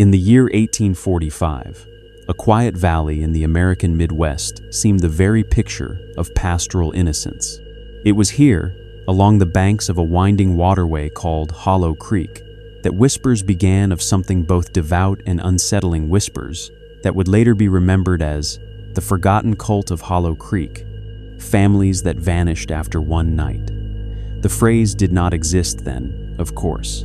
In the year 1845, a quiet valley in the American Midwest seemed the very picture of pastoral innocence. It was here, along the banks of a winding waterway called Hollow Creek, that whispers began of something both devout and unsettling, whispers that would later be remembered as the forgotten cult of Hollow Creek, families that vanished after one night. The phrase did not exist then, of course.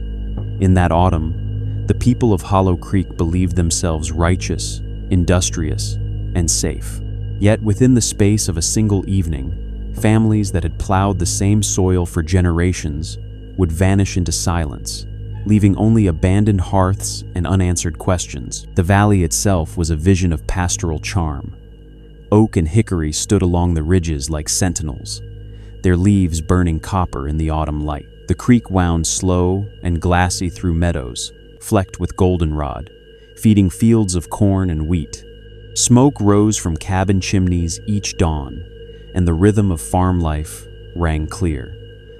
In that autumn, the people of Hollow Creek believed themselves righteous, industrious, and safe. Yet within the space of a single evening, families that had plowed the same soil for generations would vanish into silence, leaving only abandoned hearths and unanswered questions. The valley itself was a vision of pastoral charm. Oak and hickory stood along the ridges like sentinels, their leaves burning copper in the autumn light. The creek wound slow and glassy through meadows, flecked with goldenrod, feeding fields of corn and wheat. Smoke rose from cabin chimneys each dawn, and the rhythm of farm life rang clear.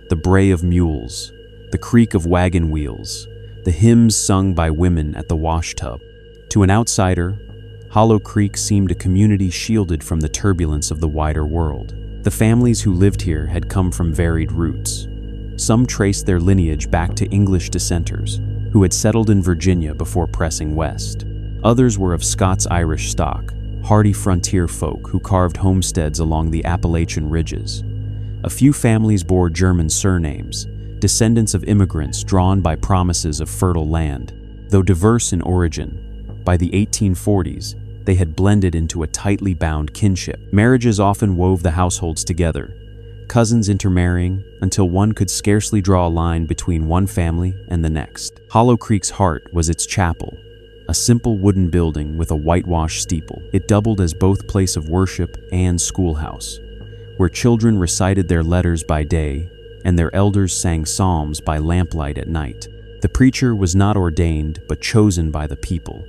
The bray of mules, the creak of wagon wheels, the hymns sung by women at the washtub. To an outsider, Hollow Creek seemed a community shielded from the turbulence of the wider world. The families who lived here had come from varied roots. Some traced their lineage back to English dissenters who had settled in Virginia before pressing west. Others were of Scots-Irish stock, hardy frontier folk who carved homesteads along the Appalachian ridges. A few families bore German surnames, descendants of immigrants drawn by promises of fertile land. Though diverse in origin, by the 1840s, they had blended into a tightly bound kinship. Marriages often wove the households together, cousins intermarrying until one could scarcely draw a line between one family and the next. Hollow Creek's heart was its chapel, a simple wooden building with a whitewashed steeple. It doubled as both place of worship and schoolhouse, where children recited their letters by day and their elders sang psalms by lamplight at night. The preacher was not ordained but chosen by the people,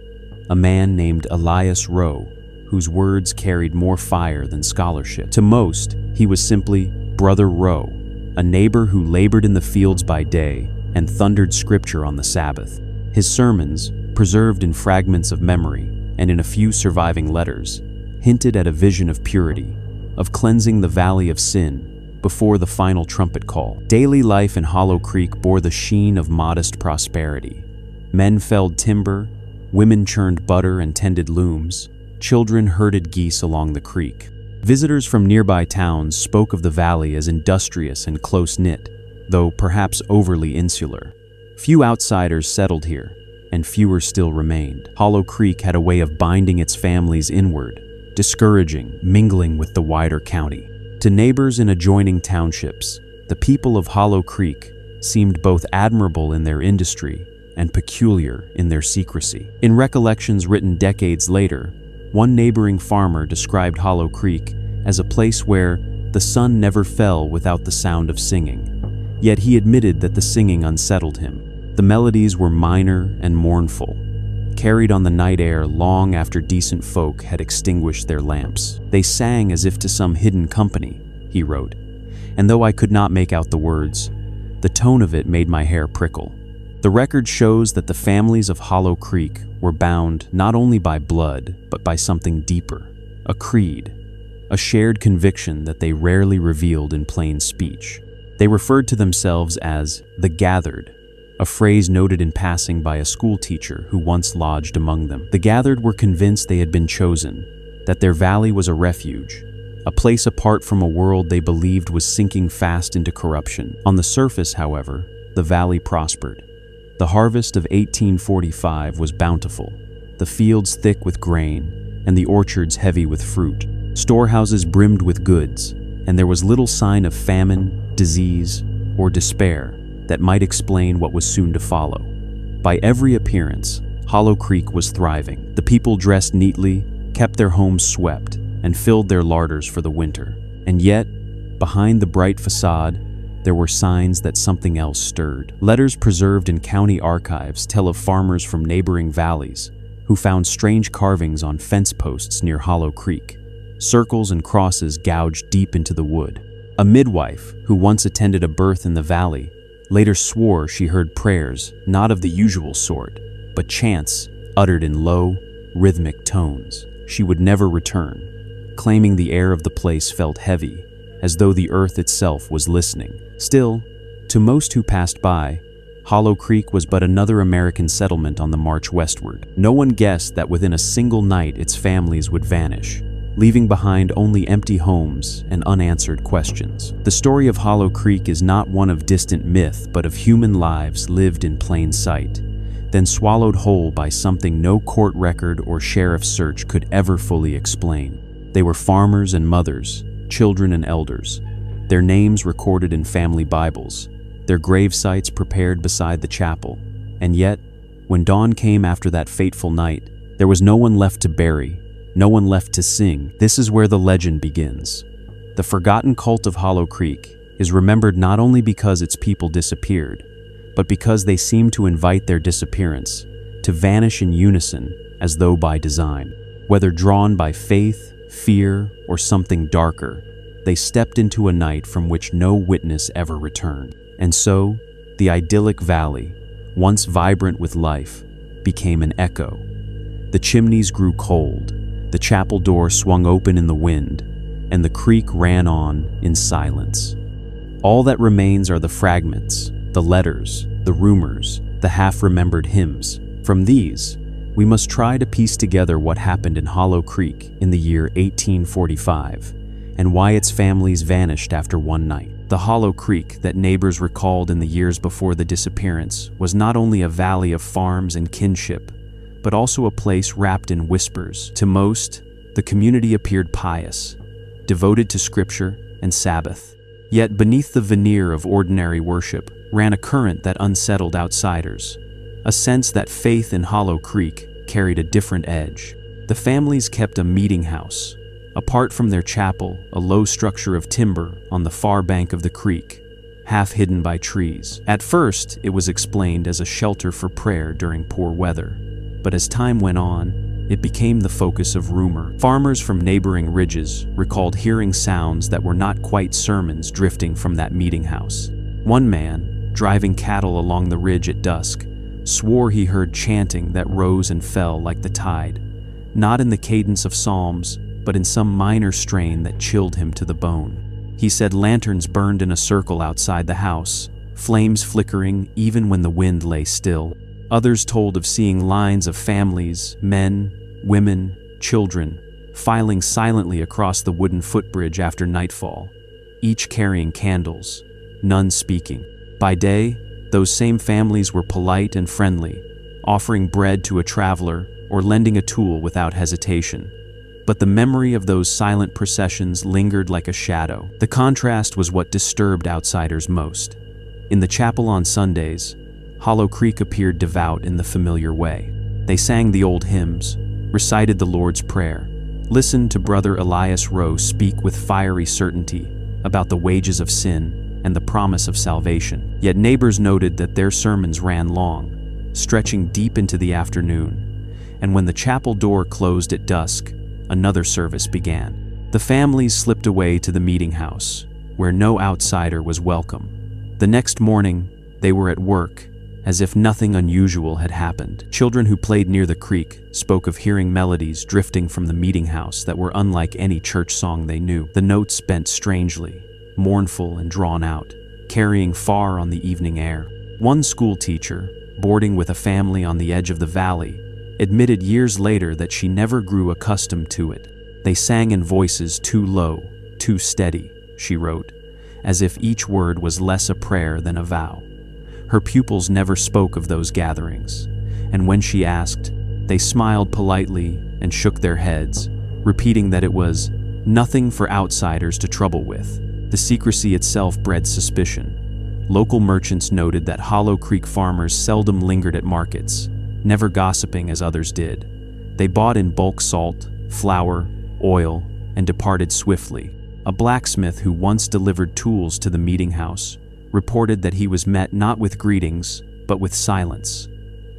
a man named Elias Rowe, whose words carried more fire than scholarship. To most, he was simply Brother Rowe, a neighbor who labored in the fields by day and thundered scripture on the Sabbath. His sermons, preserved in fragments of memory and in a few surviving letters, hinted at a vision of purity, of cleansing the valley of sin before the final trumpet call. Daily life in Hollow Creek bore the sheen of modest prosperity. Men felled timber, women churned butter and tended looms, children herded geese along the creek. Visitors from nearby towns spoke of the valley as industrious and close-knit, though perhaps overly insular. Few outsiders settled here, and fewer still remained. Hollow Creek had a way of binding its families inward, discouraging mingling with the wider county. To neighbors in adjoining townships, the people of Hollow Creek seemed both admirable in their industry and peculiar in their secrecy. In recollections written decades later, one neighboring farmer described Hollow Creek as a place where the sun never fell without the sound of singing. Yet he admitted that the singing unsettled him. The melodies were minor and mournful, carried on the night air long after decent folk had extinguished their lamps. They sang as if to some hidden company, he wrote, and though I could not make out the words, the tone of it made my hair prickle. The record shows that the families of Hollow Creek were bound not only by blood, but by something deeper, a creed, a shared conviction that they rarely revealed in plain speech. They referred to themselves as the Gathered, a phrase noted in passing by a school teacher who once lodged among them. The Gathered were convinced they had been chosen, that their valley was a refuge, a place apart from a world they believed was sinking fast into corruption. On the surface, however, the valley prospered. The harvest of 1845 was bountiful, the fields thick with grain, and the orchards heavy with fruit. Storehouses brimmed with goods, and there was little sign of famine, disease, or despair that might explain what was soon to follow. By every appearance, Hollow Creek was thriving. The people dressed neatly, kept their homes swept, and filled their larders for the winter. And yet, behind the bright facade, there were signs that something else stirred. Letters preserved in county archives tell of farmers from neighboring valleys who found strange carvings on fence posts near Hollow Creek, circles and crosses gouged deep into the wood. A midwife who once attended a birth in the valley later swore she heard prayers not of the usual sort, but chants uttered in low, rhythmic tones. She would never return, claiming the air of the place felt heavy, as though the earth itself was listening. Still, to most who passed by, Hollow Creek was but another American settlement on the march westward. No one guessed that within a single night its families would vanish, leaving behind only empty homes and unanswered questions. The story of Hollow Creek is not one of distant myth, but of human lives lived in plain sight, then swallowed whole by something no court record or sheriff's search could ever fully explain. They were farmers and mothers, children and elders, their names recorded in family Bibles, their grave sites prepared beside the chapel. And yet, when dawn came after that fateful night, there was no one left to bury, no one left to sing. This is where the legend begins. The forgotten cult of Hollow Creek is remembered not only because its people disappeared, but because they seemed to invite their disappearance to vanish in unison as though by design. Whether drawn by faith, fear, or something darker, they stepped into a night from which no witness ever returned. And so, the idyllic valley, once vibrant with life, became an echo. The chimneys grew cold, the chapel door swung open in the wind, and the creek ran on in silence. All that remains are the fragments, the letters, the rumors, the half-remembered hymns. From these, we must try to piece together what happened in Hollow Creek in the year 1845, and why its families vanished after one night. The Hollow Creek that neighbors recalled in the years before the disappearance was not only a valley of farms and kinship, but also a place wrapped in whispers. To most, the community appeared pious, devoted to scripture and Sabbath. Yet beneath the veneer of ordinary worship ran a current that unsettled outsiders, a sense that faith in Hollow Creek carried a different edge. The families kept a meeting house, apart from their chapel, a low structure of timber on the far bank of the creek, half hidden by trees. At first, it was explained as a shelter for prayer during poor weather, but as time went on, it became the focus of rumor. Farmers from neighboring ridges recalled hearing sounds that were not quite sermons drifting from that meeting house. One man, driving cattle along the ridge at dusk, swore he heard chanting that rose and fell like the tide, not in the cadence of psalms, but in some minor strain that chilled him to the bone. He said lanterns burned in a circle outside the house, flames flickering even when the wind lay still. Others told of seeing lines of families, men, women, children, filing silently across the wooden footbridge after nightfall, each carrying candles, none speaking. By day, those same families were polite and friendly, offering bread to a traveler or lending a tool without hesitation. But the memory of those silent processions lingered like a shadow. The contrast was what disturbed outsiders most. In the chapel on Sundays, Hollow Creek appeared devout in the familiar way. They sang the old hymns, recited the Lord's Prayer, listened to Brother Elias Rowe speak with fiery certainty about the wages of sin and the promise of salvation. Yet neighbors noted that their sermons ran long, stretching deep into the afternoon, and when the chapel door closed at dusk, another service began. The families slipped away to the meeting house, where no outsider was welcome. The next morning, they were at work, as if nothing unusual had happened. Children who played near the creek spoke of hearing melodies drifting from the meeting house that were unlike any church song they knew. The notes bent strangely, mournful and drawn out, carrying far on the evening air. One school teacher, boarding with a family on the edge of the valley, admitted years later that she never grew accustomed to it. They sang in voices too low, too steady, she wrote, as if each word was less a prayer than a vow. Her pupils never spoke of those gatherings, and when she asked, they smiled politely and shook their heads, repeating that it was nothing for outsiders to trouble with. The secrecy itself bred suspicion. Local merchants noted that Hollow Creek farmers seldom lingered at markets, never gossiping as others did. They bought in bulk salt, flour, oil, and departed swiftly. A blacksmith who once delivered tools to the meeting house reported that he was met not with greetings, but with silence.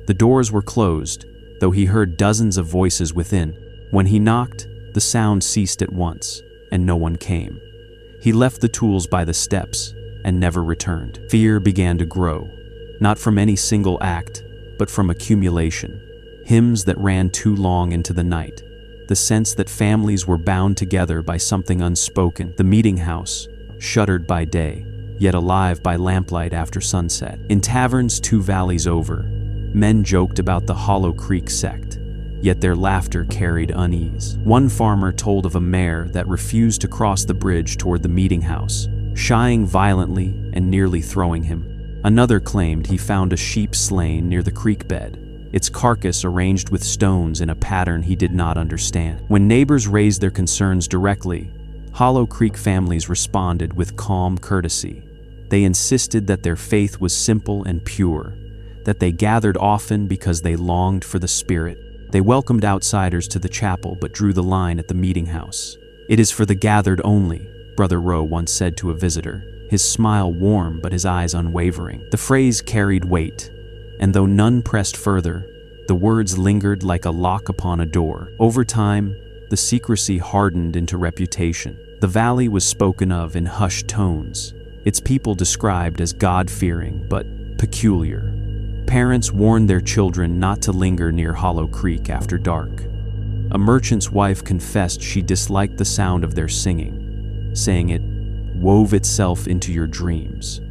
The doors were closed, though he heard dozens of voices within. When he knocked, the sound ceased at once, and no one came. He left the tools by the steps and never returned. Fear began to grow, not from any single act, but from accumulation. hymns that ran too long into the night, the sense that families were bound together by something unspoken. The meeting house, shuttered by day, yet alive by lamplight after sunset. In taverns 2 valleys over, men joked about the Hollow Creek sect, yet their laughter carried unease. One farmer told of a mare that refused to cross the bridge toward the meeting house, shying violently and nearly throwing him. Another claimed he found a sheep slain near the creek bed, its carcass arranged with stones in a pattern he did not understand. When neighbors raised their concerns directly, Hollow Creek families responded with calm courtesy. They insisted that their faith was simple and pure, that they gathered often because they longed for the Spirit. They welcomed outsiders to the chapel but drew the line at the meeting house. "It is for the gathered only," Brother Rowe once said to a visitor, his smile warm but his eyes unwavering. The phrase carried weight, and though none pressed further, the words lingered like a lock upon a door. Over time, the secrecy hardened into reputation. The valley was spoken of in hushed tones, its people described as God-fearing but peculiar. Parents warned their children not to linger near Hollow Creek after dark. A merchant's wife confessed she disliked the sound of their singing, saying it wove itself into your dreams.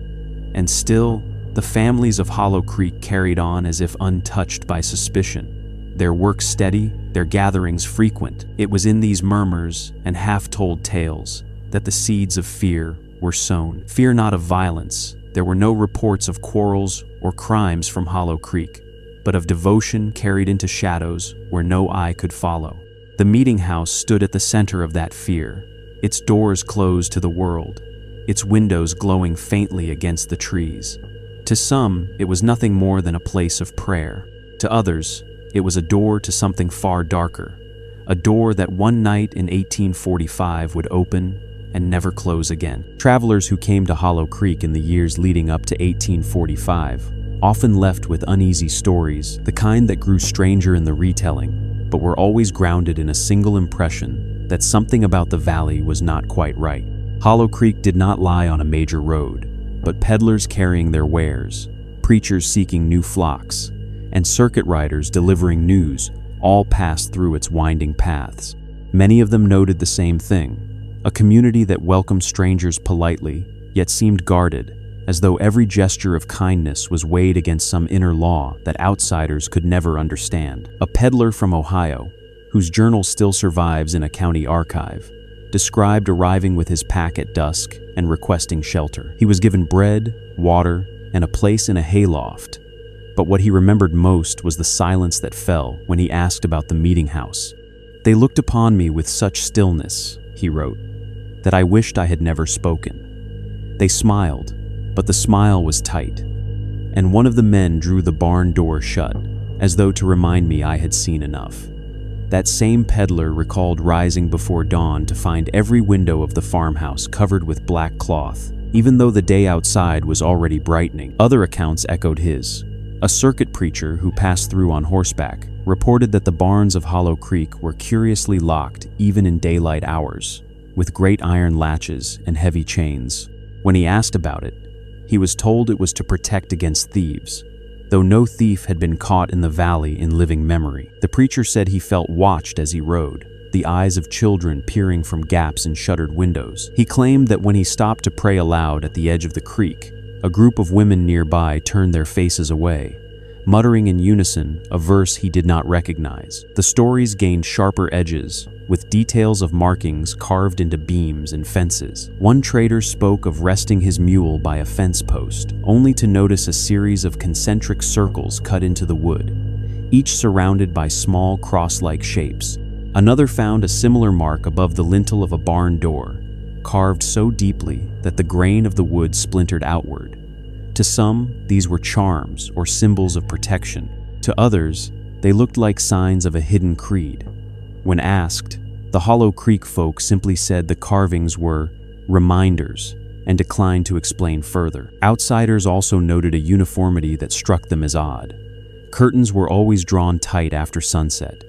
And still, the families of Hollow Creek carried on as if untouched by suspicion, their work steady, their gatherings frequent. It was in these murmurs and half-told tales that the seeds of fear were sown. Fear not of violence. There were no reports of quarrels or crimes from Hollow Creek, but of devotion carried into shadows where no eye could follow. The meeting house stood at the center of that fear, its doors closed to the world, its windows glowing faintly against the trees. To some, it was nothing more than a place of prayer. To others, it was a door to something far darker, a door that one night in 1845 would open and never close again. Travelers who came to Hollow Creek in the years leading up to 1845 often left with uneasy stories, the kind that grew stranger in the retelling, but were always grounded in a single impression that something about the valley was not quite right. Hollow Creek did not lie on a major road, but peddlers carrying their wares, preachers seeking new flocks, and circuit riders delivering news all passed through its winding paths. Many of them noted the same thing, a community that welcomed strangers politely, yet seemed guarded, as though every gesture of kindness was weighed against some inner law that outsiders could never understand. A peddler from Ohio, whose journal still survives in a county archive, described arriving with his pack at dusk and requesting shelter. He was given bread, water, and a place in a hayloft, but what he remembered most was the silence that fell when he asked about the meeting house. "They looked upon me with such stillness," he wrote, "that I wished I had never spoken. They smiled, but the smile was tight, and one of the men drew the barn door shut, as though to remind me I had seen enough." That same peddler recalled rising before dawn to find every window of the farmhouse covered with black cloth, even though the day outside was already brightening. Other accounts echoed his. A circuit preacher who passed through on horseback reported that the barns of Hollow Creek were curiously locked even in daylight hours, with great iron latches and heavy chains. When he asked about it, he was told it was to protect against thieves, though no thief had been caught in the valley in living memory. The preacher said he felt watched as he rode, the eyes of children peering from gaps in shuttered windows. He claimed that when he stopped to pray aloud at the edge of the creek, a group of women nearby turned their faces away, muttering in unison a verse he did not recognize. The stories gained sharper edges, with details of markings carved into beams and fences. One trader spoke of resting his mule by a fence post, only to notice a series of concentric circles cut into the wood, each surrounded by small cross-like shapes. Another found a similar mark above the lintel of a barn door, carved so deeply that the grain of the wood splintered outward. To some, these were charms or symbols of protection. To others, they looked like signs of a hidden creed. When asked, the Hollow Creek folk simply said the carvings were reminders and declined to explain further. Outsiders also noted a uniformity that struck them as odd. Curtains were always drawn tight after sunset.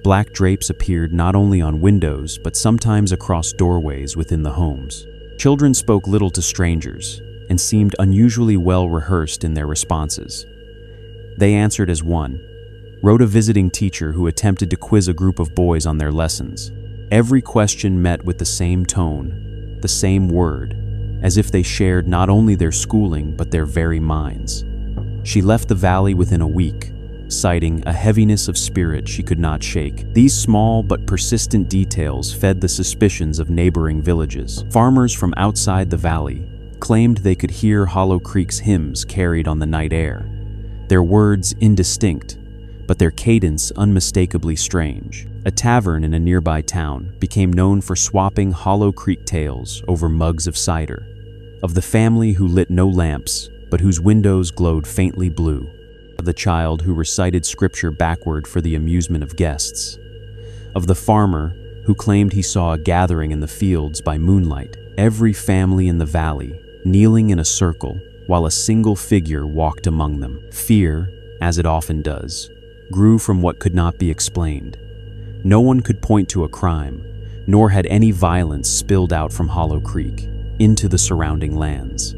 Black drapes appeared not only on windows but sometimes across doorways within the homes. Children spoke little to strangers and seemed unusually well rehearsed in their responses. They answered as one, wrote a visiting teacher who attempted to quiz a group of boys on their lessons. Every question met with the same tone, the same word, as if they shared not only their schooling but their very minds. She left the valley within a week, citing a heaviness of spirit she could not shake. These small but persistent details fed the suspicions of neighboring villages. Farmers from outside the valley claimed they could hear Hollow Creek's hymns carried on the night air, their words indistinct, but their cadence unmistakably strange. A tavern in a nearby town became known for swapping Hollow Creek tales over mugs of cider, of the family who lit no lamps but whose windows glowed faintly blue, of the child who recited scripture backward for the amusement of guests, of the farmer who claimed he saw a gathering in the fields by moonlight. Every family in the valley kneeling in a circle while a single figure walked among them. Fear, as it often does, grew from what could not be explained. No one could point to a crime, nor had any violence spilled out from Hollow Creek into the surrounding lands.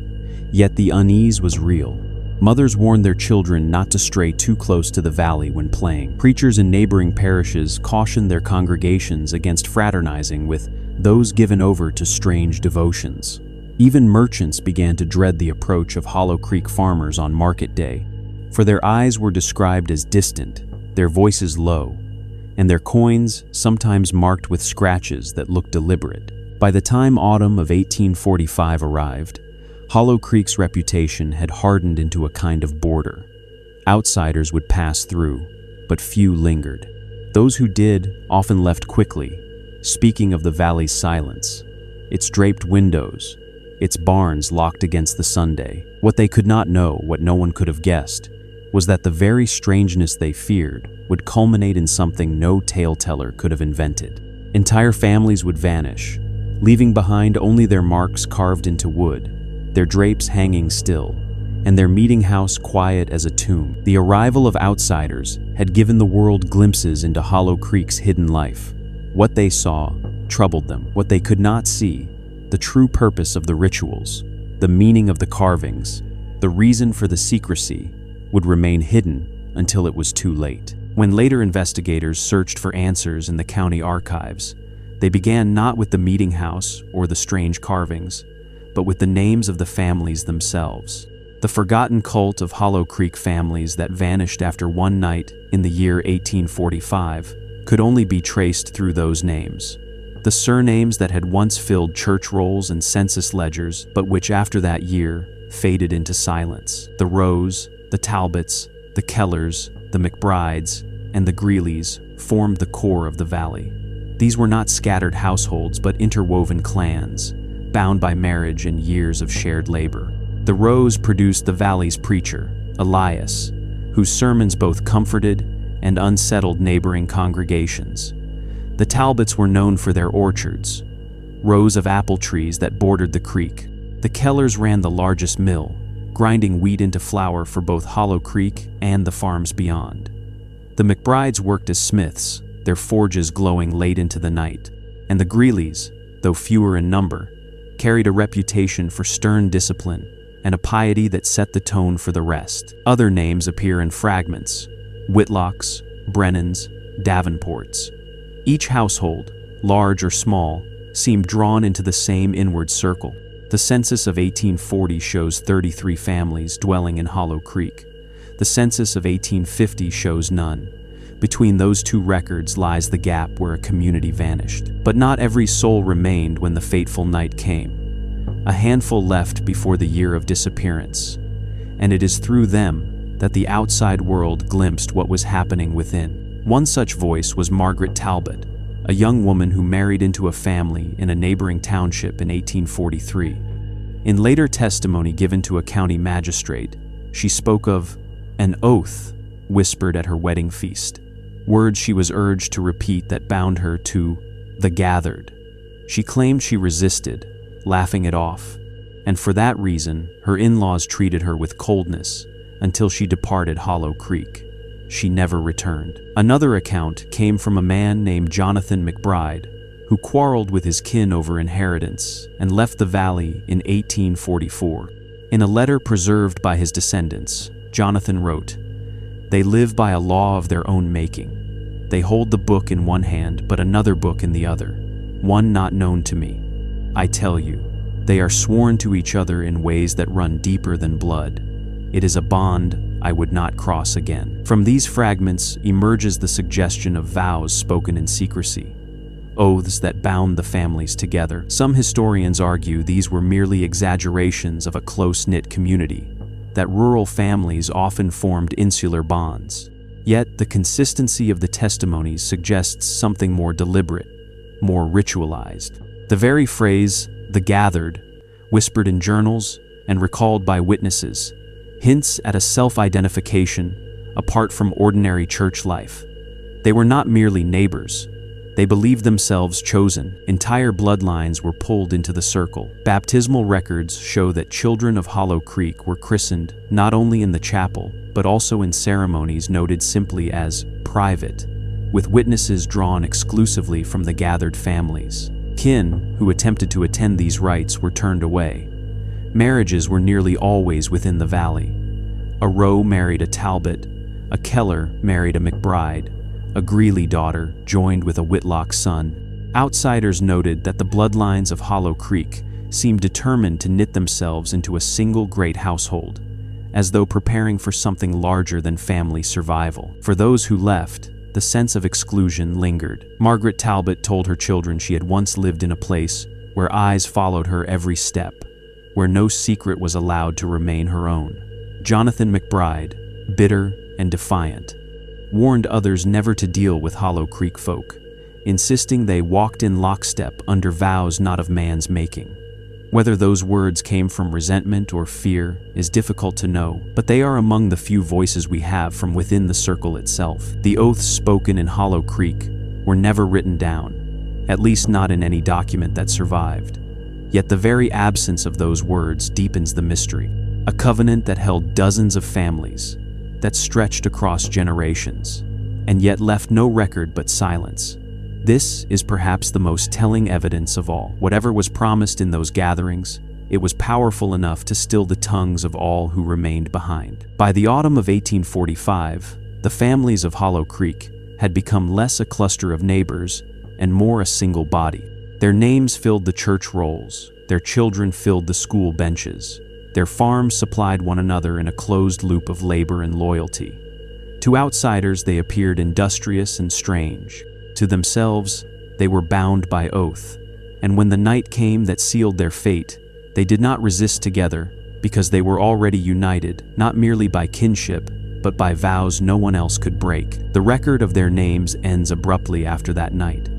Yet the unease was real. Mothers warned their children not to stray too close to the valley when playing. Preachers in neighboring parishes cautioned their congregations against fraternizing with those given over to strange devotions. Even merchants began to dread the approach of Hollow Creek farmers on market day, for their eyes were described as distant, their voices low, and their coins sometimes marked with scratches that looked deliberate. By the time autumn of 1845 arrived, Hollow Creek's reputation had hardened into a kind of border. Outsiders would pass through, but few lingered. Those who did often left quickly, speaking of the valley's silence, its draped windows, its barns locked against the Sunday. What they could not know, what no one could have guessed, was that the very strangeness they feared would culminate in something no tale-teller could have invented. Entire families would vanish, leaving behind only their marks carved into wood, their drapes hanging still, and their meeting house quiet as a tomb. The arrival of outsiders had given the world glimpses into Hollow Creek's hidden life. What they saw troubled them. What they could not see, the true purpose of the rituals, the meaning of the carvings, the reason for the secrecy, would remain hidden until it was too late. When later investigators searched for answers in the county archives, they began not with the meeting house or the strange carvings, but with the names of the families themselves. The forgotten cult of Hollow Creek families that vanished after one night in the year 1845 could only be traced through those names. The surnames that had once filled church rolls and census ledgers, but which after that year faded into silence. The Roes, the Talbots, the Kellers, the McBrides, and the Greeleys formed the core of the valley. These were not scattered households, but interwoven clans, bound by marriage and years of shared labor. The Roes produced the valley's preacher, Elias, whose sermons both comforted and unsettled neighboring congregations. The Talbots were known for their orchards, rows of apple trees that bordered the creek. The Kellers ran the largest mill, grinding wheat into flour for both Hollow Creek and the farms beyond. The McBrides worked as smiths, their forges glowing late into the night, and the Greeleys, though fewer in number, carried a reputation for stern discipline and a piety that set the tone for the rest. Other names appear in fragments: Whitlocks, Brennans, Davenports. Each household, large or small, seemed drawn into the same inward circle. The census of 1840 shows 33 families dwelling in Hollow Creek. The census of 1850 shows none. Between those two records lies the gap where a community vanished. But not every soul remained when the fateful night came. A handful left before the year of disappearance, and it is through them that the outside world glimpsed what was happening within. One such voice was Margaret Talbot, a young woman who married into a family in a neighboring township in 1843. In later testimony given to a county magistrate, she spoke of an oath whispered at her wedding feast, words she was urged to repeat that bound her to the gathered. She claimed she resisted, laughing it off, and for that reason, her in-laws treated her with coldness until she departed Hollow Creek. She never returned. Another account came from a man named Jonathan McBride, who quarreled with his kin over inheritance and left the valley in 1844. In a letter preserved by his descendants, Jonathan wrote, They live by a law of their own making. They hold the book in one hand, but another book in the other, one not known to me. I tell you, they are sworn to each other in ways that run deeper than blood. It is a bond I would not cross again. From these fragments emerges the suggestion of vows spoken in secrecy, oaths that bound the families together. Some historians argue these were merely exaggerations of a close-knit community, that rural families often formed insular bonds. Yet, the consistency of the testimonies suggests something more deliberate, more ritualized. The very phrase, "the gathered," whispered in journals and recalled by witnesses, hints at a self-identification apart from ordinary church life. They were not merely neighbors. They believed themselves chosen. Entire bloodlines were pulled into the circle. Baptismal records show that children of Hollow Creek were christened not only in the chapel, but also in ceremonies noted simply as private, with witnesses drawn exclusively from the gathered families. Kin who attempted to attend these rites were turned away. Marriages were nearly always within the valley. A Rowe married a Talbot, a Keller married a McBride, a Greeley daughter joined with a Whitlock son. Outsiders noted that the bloodlines of Hollow Creek seemed determined to knit themselves into a single great household, as though preparing for something larger than family survival. For those who left, the sense of exclusion lingered. Margaret Talbot told her children she had once lived in a place where eyes followed her every step, where no secret was allowed to remain her own. Jonathan McBride, bitter and defiant, warned others never to deal with Hollow Creek folk, insisting they walked in lockstep under vows not of man's making. Whether those words came from resentment or fear is difficult to know, but they are among the few voices we have from within the circle itself. The oaths spoken in Hollow Creek were never written down, at least not in any document that survived. Yet the very absence of those words deepens the mystery. A covenant that held dozens of families, that stretched across generations, and yet left no record but silence. This is perhaps the most telling evidence of all. Whatever was promised in those gatherings, it was powerful enough to still the tongues of all who remained behind. By the autumn of 1845, the families of Hollow Creek had become less a cluster of neighbors and more a single body. Their names filled the church rolls, their children filled the school benches, their farms supplied one another in a closed loop of labor and loyalty. To outsiders, they appeared industrious and strange. To themselves, they were bound by oath, and when the night came that sealed their fate, they did not resist together because they were already united, not merely by kinship, but by vows no one else could break. The record of their names ends abruptly after that night.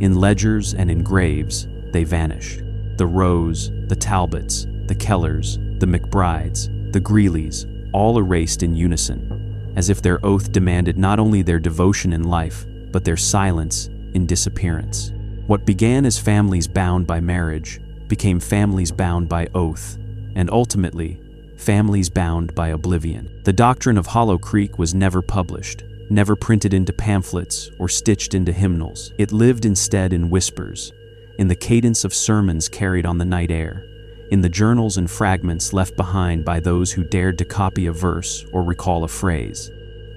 In ledgers and in graves, they vanished. The Rowes, the Talbots, the Kellers, the McBrides, the Greeleys, all erased in unison, as if their oath demanded not only their devotion in life, but their silence in disappearance. What began as families bound by marriage became families bound by oath, and ultimately, families bound by oblivion. The doctrine of Hollow Creek was never published, never printed into pamphlets or stitched into hymnals. It lived instead in whispers, in the cadence of sermons carried on the night air, in the journals and fragments left behind by those who dared to copy a verse or recall a phrase.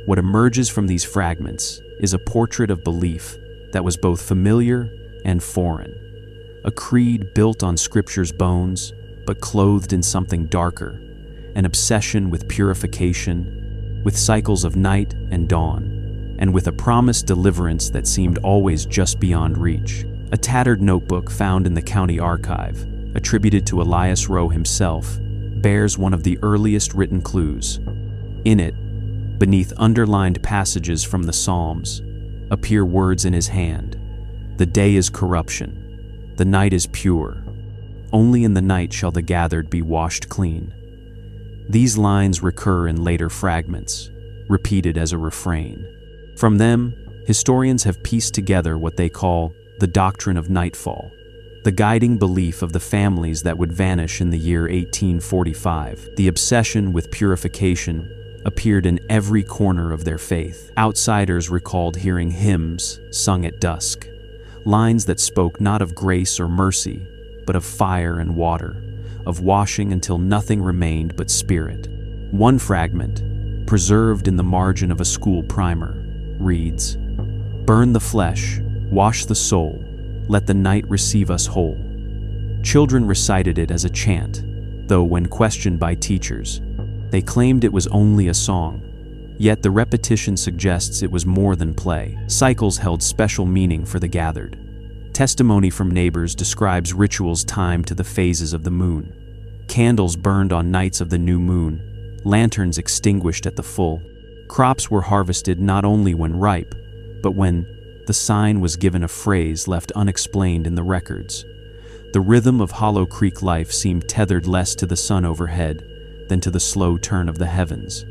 What emerges from these fragments is a portrait of belief that was both familiar and foreign, a creed built on Scripture's bones, but clothed in something darker, an obsession with purification, with cycles of night and dawn, and with a promised deliverance that seemed always just beyond reach. A tattered notebook found in the county archive, attributed to Elias Rowe himself, bears one of the earliest written clues. In it, beneath underlined passages from the Psalms, appear words in his hand. The day is corruption. The night is pure. Only in the night shall the gathered be washed clean. These lines recur in later fragments, repeated as a refrain. From them, historians have pieced together what they call the doctrine of nightfall, the guiding belief of the families that would vanish in the year 1845. The obsession with purification appeared in every corner of their faith. Outsiders recalled hearing hymns sung at dusk, lines that spoke not of grace or mercy, but of fire and water, of washing until nothing remained but spirit. One fragment, preserved in the margin of a school primer, reads, "Burn the flesh, wash the soul, let the night receive us whole." Children recited it as a chant, though when questioned by teachers, they claimed it was only a song. Yet the repetition suggests it was more than play. Cycles held special meaning for the gathered. Testimony from neighbors describes rituals timed to the phases of the moon. Candles burned on nights of the new moon, lanterns extinguished at the full. Crops were harvested not only when ripe, but when the sign was given, a phrase left unexplained in the records. The rhythm of Hollow Creek life seemed tethered less to the sun overhead than to the slow turn of the heavens.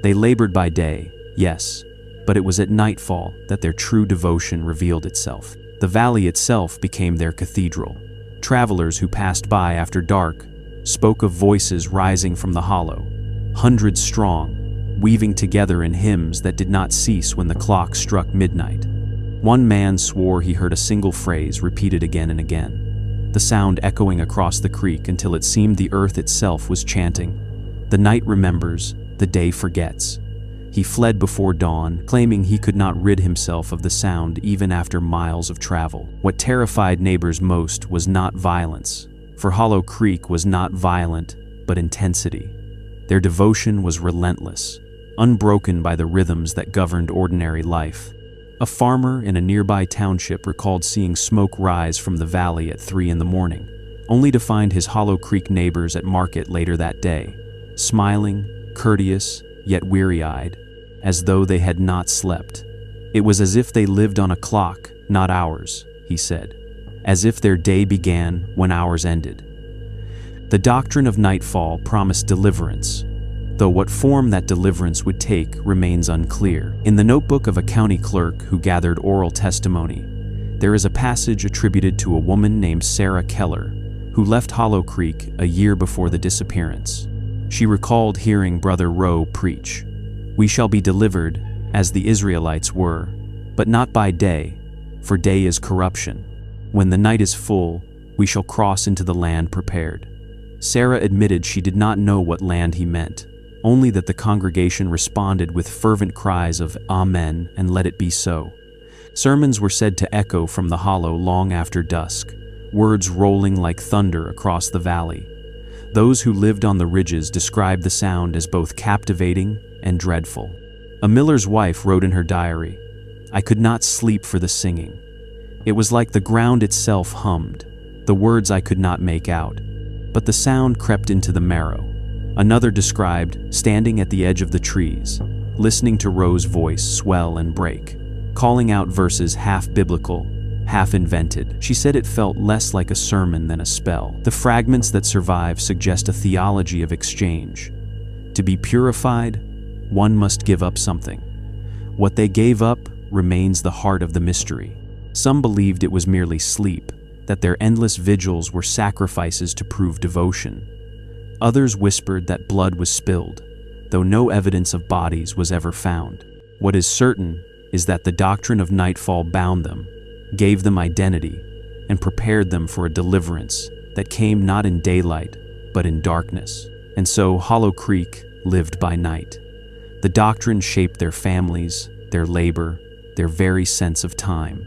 They labored by day, yes, but it was at nightfall that their true devotion revealed itself. The valley itself became their cathedral. Travelers who passed by after dark spoke of voices rising from the hollow, hundreds strong, weaving together in hymns that did not cease when the clock struck midnight. One man swore he heard a single phrase repeated again and again, the sound echoing across the creek until it seemed the earth itself was chanting, "The night remembers, the day forgets." He fled before dawn, claiming he could not rid himself of the sound even after miles of travel. What terrified neighbors most was not violence, for Hollow Creek was not violent, but intensity. Their devotion was relentless, unbroken by the rhythms that governed ordinary life. A farmer in a nearby township recalled seeing smoke rise from the valley at 3 in the morning, only to find his Hollow Creek neighbors at market later that day, smiling, courteous, yet weary-eyed, as though they had not slept. It was as if they lived on a clock, not ours, he said, as if their day began when ours ended. The doctrine of nightfall promised deliverance, though what form that deliverance would take remains unclear. In the notebook of a county clerk who gathered oral testimony, there is a passage attributed to a woman named Sarah Keller, who left Hollow Creek a year before the disappearance. She recalled hearing Brother Rowe preach, "We shall be delivered, as the Israelites were, but not by day, for day is corruption. When the night is full, we shall cross into the land prepared." Sarah admitted she did not know what land he meant, only that the congregation responded with fervent cries of "Amen" and "Let it be so." Sermons were said to echo from the hollow long after dusk, words rolling like thunder across the valley. Those who lived on the ridges described the sound as both captivating and dreadful. A miller's wife wrote in her diary, "I could not sleep for the singing. It was like the ground itself hummed, the words I could not make out, but the sound crept into the marrow." Another described standing at the edge of the trees, listening to Rowe's voice swell and break, calling out verses half biblical, half invented. She said it felt less like a sermon than a spell. The fragments that survive suggest a theology of exchange. To be purified, one must give up something. What they gave up remains the heart of the mystery. Some believed it was merely sleep, that their endless vigils were sacrifices to prove devotion. Others whispered that blood was spilled, though no evidence of bodies was ever found. What is certain is that the doctrine of nightfall bound them, gave them identity, and prepared them for a deliverance that came not in daylight, but in darkness. And so Hollow Creek lived by night. The doctrine shaped their families, their labor, their very sense of time.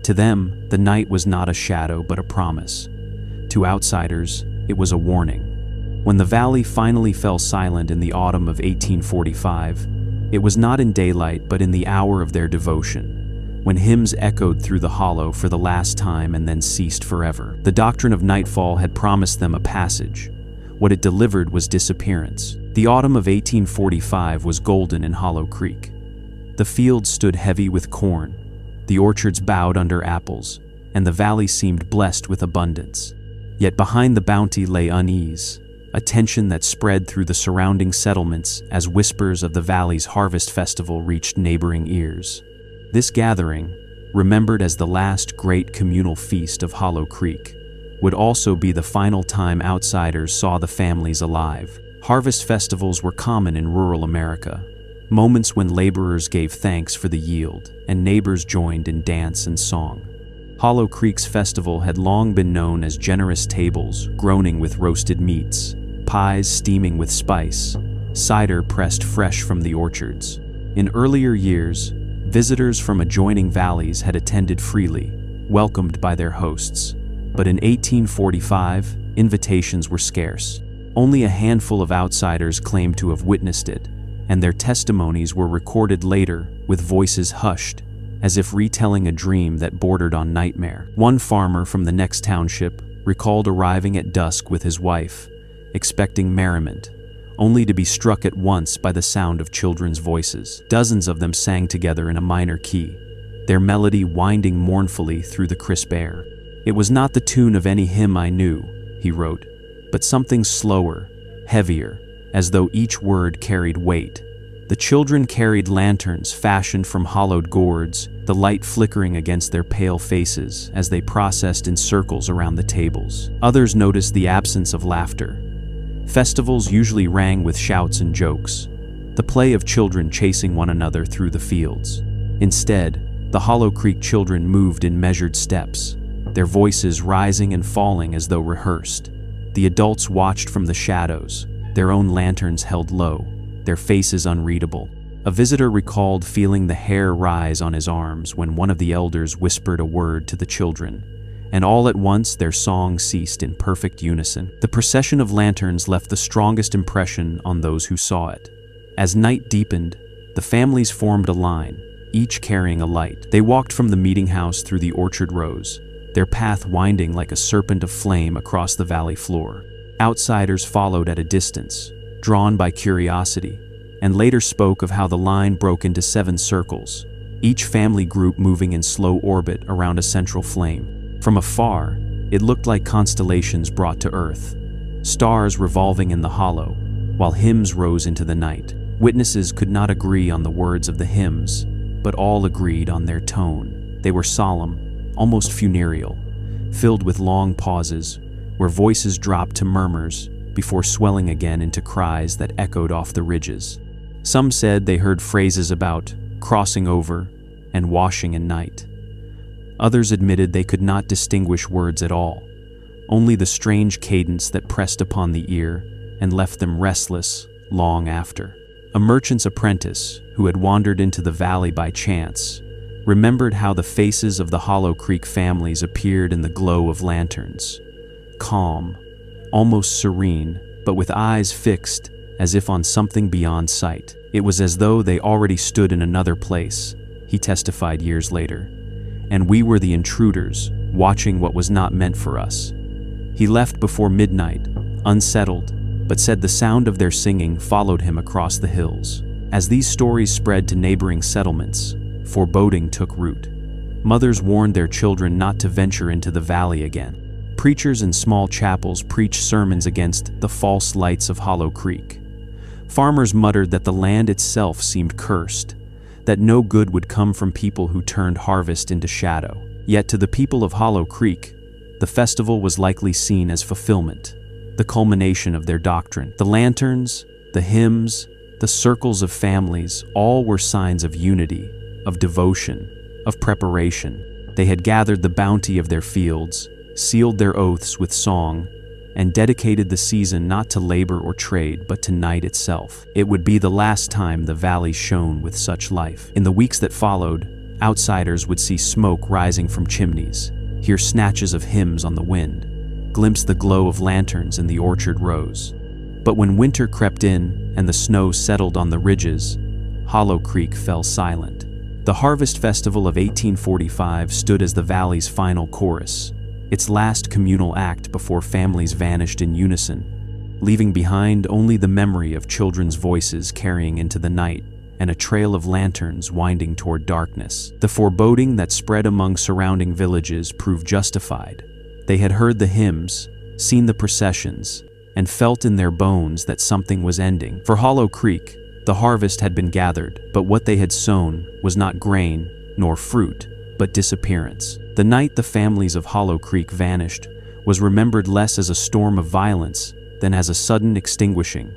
To them, the night was not a shadow but a promise. To outsiders, it was a warning. When the valley finally fell silent in the autumn of 1845, it was not in daylight but in the hour of their devotion, when hymns echoed through the hollow for the last time and then ceased forever. The doctrine of nightfall had promised them a passage. What it delivered was disappearance. The autumn of 1845 was golden in Hollow Creek. The fields stood heavy with corn, the orchards bowed under apples, and the valley seemed blessed with abundance. Yet behind the bounty lay unease, a tension that spread through the surrounding settlements as whispers of the valley's harvest festival reached neighboring ears. This gathering, remembered as the last great communal feast of Hollow Creek, would also be the final time outsiders saw the families alive. Harvest festivals were common in rural America, moments when laborers gave thanks for the yield and neighbors joined in dance and song. Hollow Creek's festival had long been known as generous tables groaning with roasted meats, pies steaming with spice, cider pressed fresh from the orchards. In earlier years, visitors from adjoining valleys had attended freely, welcomed by their hosts. But in 1845, invitations were scarce. Only a handful of outsiders claimed to have witnessed it, and their testimonies were recorded later with voices hushed, as if retelling a dream that bordered on nightmare. One farmer from the next township recalled arriving at dusk with his wife, expecting merriment, only to be struck at once by the sound of children's voices. Dozens of them sang together in a minor key, their melody winding mournfully through the crisp air. "It was not the tune of any hymn I knew," he wrote, "but something slower, heavier, as though each word carried weight." The children carried lanterns fashioned from hollowed gourds, the light flickering against their pale faces as they processed in circles around the tables. Others noticed the absence of laughter. Festivals usually rang with shouts and jokes, the play of children chasing one another through the fields. Instead, the Hollow Creek children moved in measured steps, their voices rising and falling as though rehearsed. The adults watched from the shadows, their own lanterns held low, their faces unreadable. A visitor recalled feeling the hair rise on his arms when one of the elders whispered a word to the children, and all at once their song ceased in perfect unison. The procession of lanterns left the strongest impression on those who saw it. As night deepened, the families formed a line, each carrying a light. They walked from the meeting house through the orchard rows, their path winding like a serpent of flame across the valley floor. Outsiders followed at a distance, drawn by curiosity, and later spoke of how the line broke into 7 circles, each family group moving in slow orbit around a central flame. From afar, it looked like constellations brought to earth, stars revolving in the hollow, while hymns rose into the night. Witnesses could not agree on the words of the hymns, but all agreed on their tone. They were solemn, almost funereal, filled with long pauses, where voices dropped to murmurs before swelling again into cries that echoed off the ridges. Some said they heard phrases about crossing over and washing in night. Others admitted they could not distinguish words at all, only the strange cadence that pressed upon the ear and left them restless long after. A merchant's apprentice, who had wandered into the valley by chance, remembered how the faces of the Hollow Creek families appeared in the glow of lanterns, calm, almost serene, but with eyes fixed as if on something beyond sight. It was as though they already stood in another place, he testified years later, and we were the intruders, watching what was not meant for us. He left before midnight, unsettled, but said the sound of their singing followed him across the hills. As these stories spread to neighboring settlements, foreboding took root. Mothers warned their children not to venture into the valley again. Preachers in small chapels preached sermons against the false lights of Hollow Creek. Farmers muttered that the land itself seemed cursed, that no good would come from people who turned harvest into shadow. Yet to the people of Hollow Creek, the festival was likely seen as fulfillment, the culmination of their doctrine. The lanterns, the hymns, the circles of families, all were signs of unity, of devotion, of preparation. They had gathered the bounty of their fields, sealed their oaths with song, and dedicated the season not to labor or trade but to night itself. It would be the last time the valley shone with such life. In the weeks that followed, outsiders would see smoke rising from chimneys, hear snatches of hymns on the wind, glimpse the glow of lanterns in the orchard rows. But when winter crept in and the snow settled on the ridges, Hollow Creek fell silent. The Harvest Festival of 1845 stood as the valley's final chorus, its last communal act before families vanished in unison, leaving behind only the memory of children's voices carrying into the night and a trail of lanterns winding toward darkness. The foreboding that spread among surrounding villages proved justified. They had heard the hymns, seen the processions, and felt in their bones that something was ending. For Hollow Creek, the harvest had been gathered, but what they had sown was not grain nor fruit, but disappearance. The night the families of Hollow Creek vanished was remembered less as a storm of violence than as a sudden extinguishing,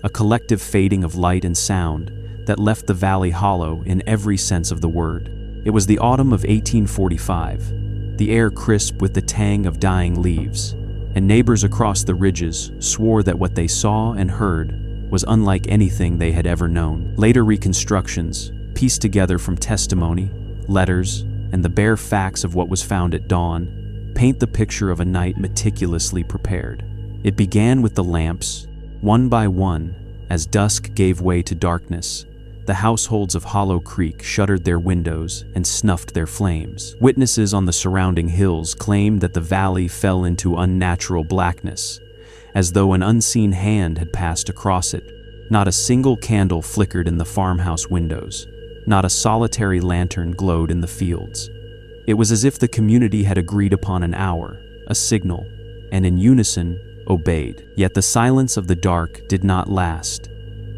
a collective fading of light and sound that left the valley hollow in every sense of the word. It was the autumn of 1845, the air crisp with the tang of dying leaves, and neighbors across the ridges swore that what they saw and heard was unlike anything they had ever known. Later reconstructions, pieced together from testimony, letters, and the bare facts of what was found at dawn, paint the picture of a night meticulously prepared. It began with the lamps. One by one, as dusk gave way to darkness, the households of Hollow Creek shuttered their windows and snuffed their flames. Witnesses on the surrounding hills claimed that the valley fell into unnatural blackness, as though an unseen hand had passed across it. Not a single candle flickered in the farmhouse windows. Not a solitary lantern glowed in the fields. It was as if the community had agreed upon an hour, a signal, and in unison obeyed. Yet the silence of the dark did not last.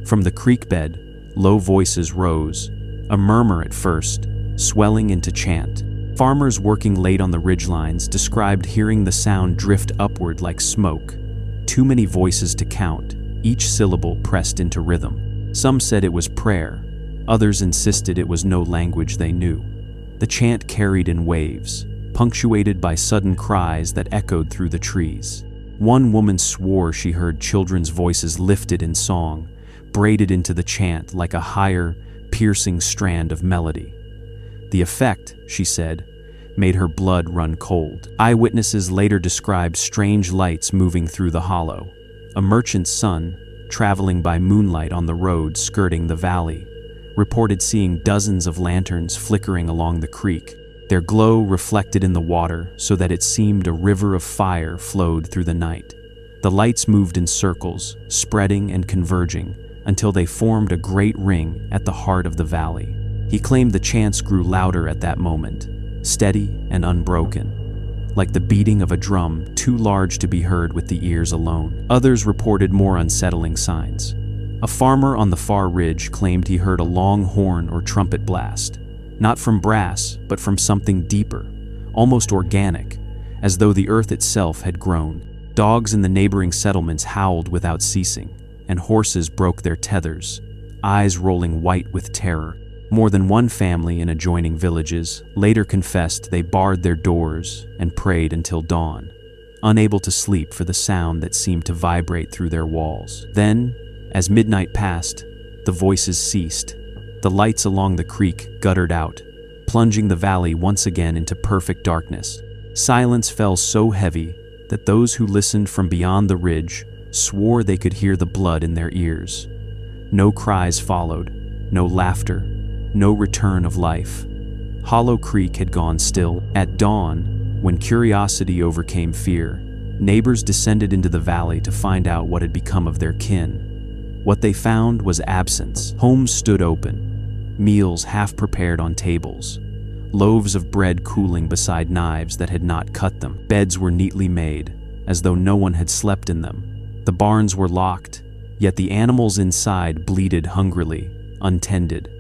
From the creek bed, low voices rose, a murmur at first, swelling into chant. Farmers working late on the ridgelines described hearing the sound drift upward like smoke. Too many voices to count, each syllable pressed into rhythm. Some said it was prayer. Others insisted it was no language they knew. The chant carried in waves, punctuated by sudden cries that echoed through the trees. One woman swore she heard children's voices lifted in song, braided into the chant like a higher, piercing strand of melody. The effect, she said, made her blood run cold. Eyewitnesses later described strange lights moving through the hollow. A merchant's son, traveling by moonlight on the road skirting the valley, reported seeing dozens of lanterns flickering along the creek. Their glow reflected in the water so that it seemed a river of fire flowed through the night. The lights moved in circles, spreading and converging, until they formed a great ring at the heart of the valley. He claimed the chants grew louder at that moment, steady and unbroken, like the beating of a drum too large to be heard with the ears alone. Others reported more unsettling signs. A farmer on the far ridge claimed he heard a long horn or trumpet blast, not from brass, but from something deeper, almost organic, as though the earth itself had grown. Dogs in the neighboring settlements howled without ceasing, and horses broke their tethers, eyes rolling white with terror. More than one family in adjoining villages later confessed they barred their doors and prayed until dawn, unable to sleep for the sound that seemed to vibrate through their walls. Then, as midnight passed, the voices ceased. The lights along the creek guttered out, plunging the valley once again into perfect darkness. Silence fell so heavy that those who listened from beyond the ridge swore they could hear the blood in their ears. No cries followed, no laughter, no return of life. Hollow Creek had gone still. At dawn, when curiosity overcame fear, neighbors descended into the valley to find out what had become of their kin. What they found was absence. Homes stood open, meals half prepared on tables, loaves of bread cooling beside knives that had not cut them. Beds were neatly made, as though no one had slept in them. The barns were locked, yet the animals inside bleated hungrily, untended.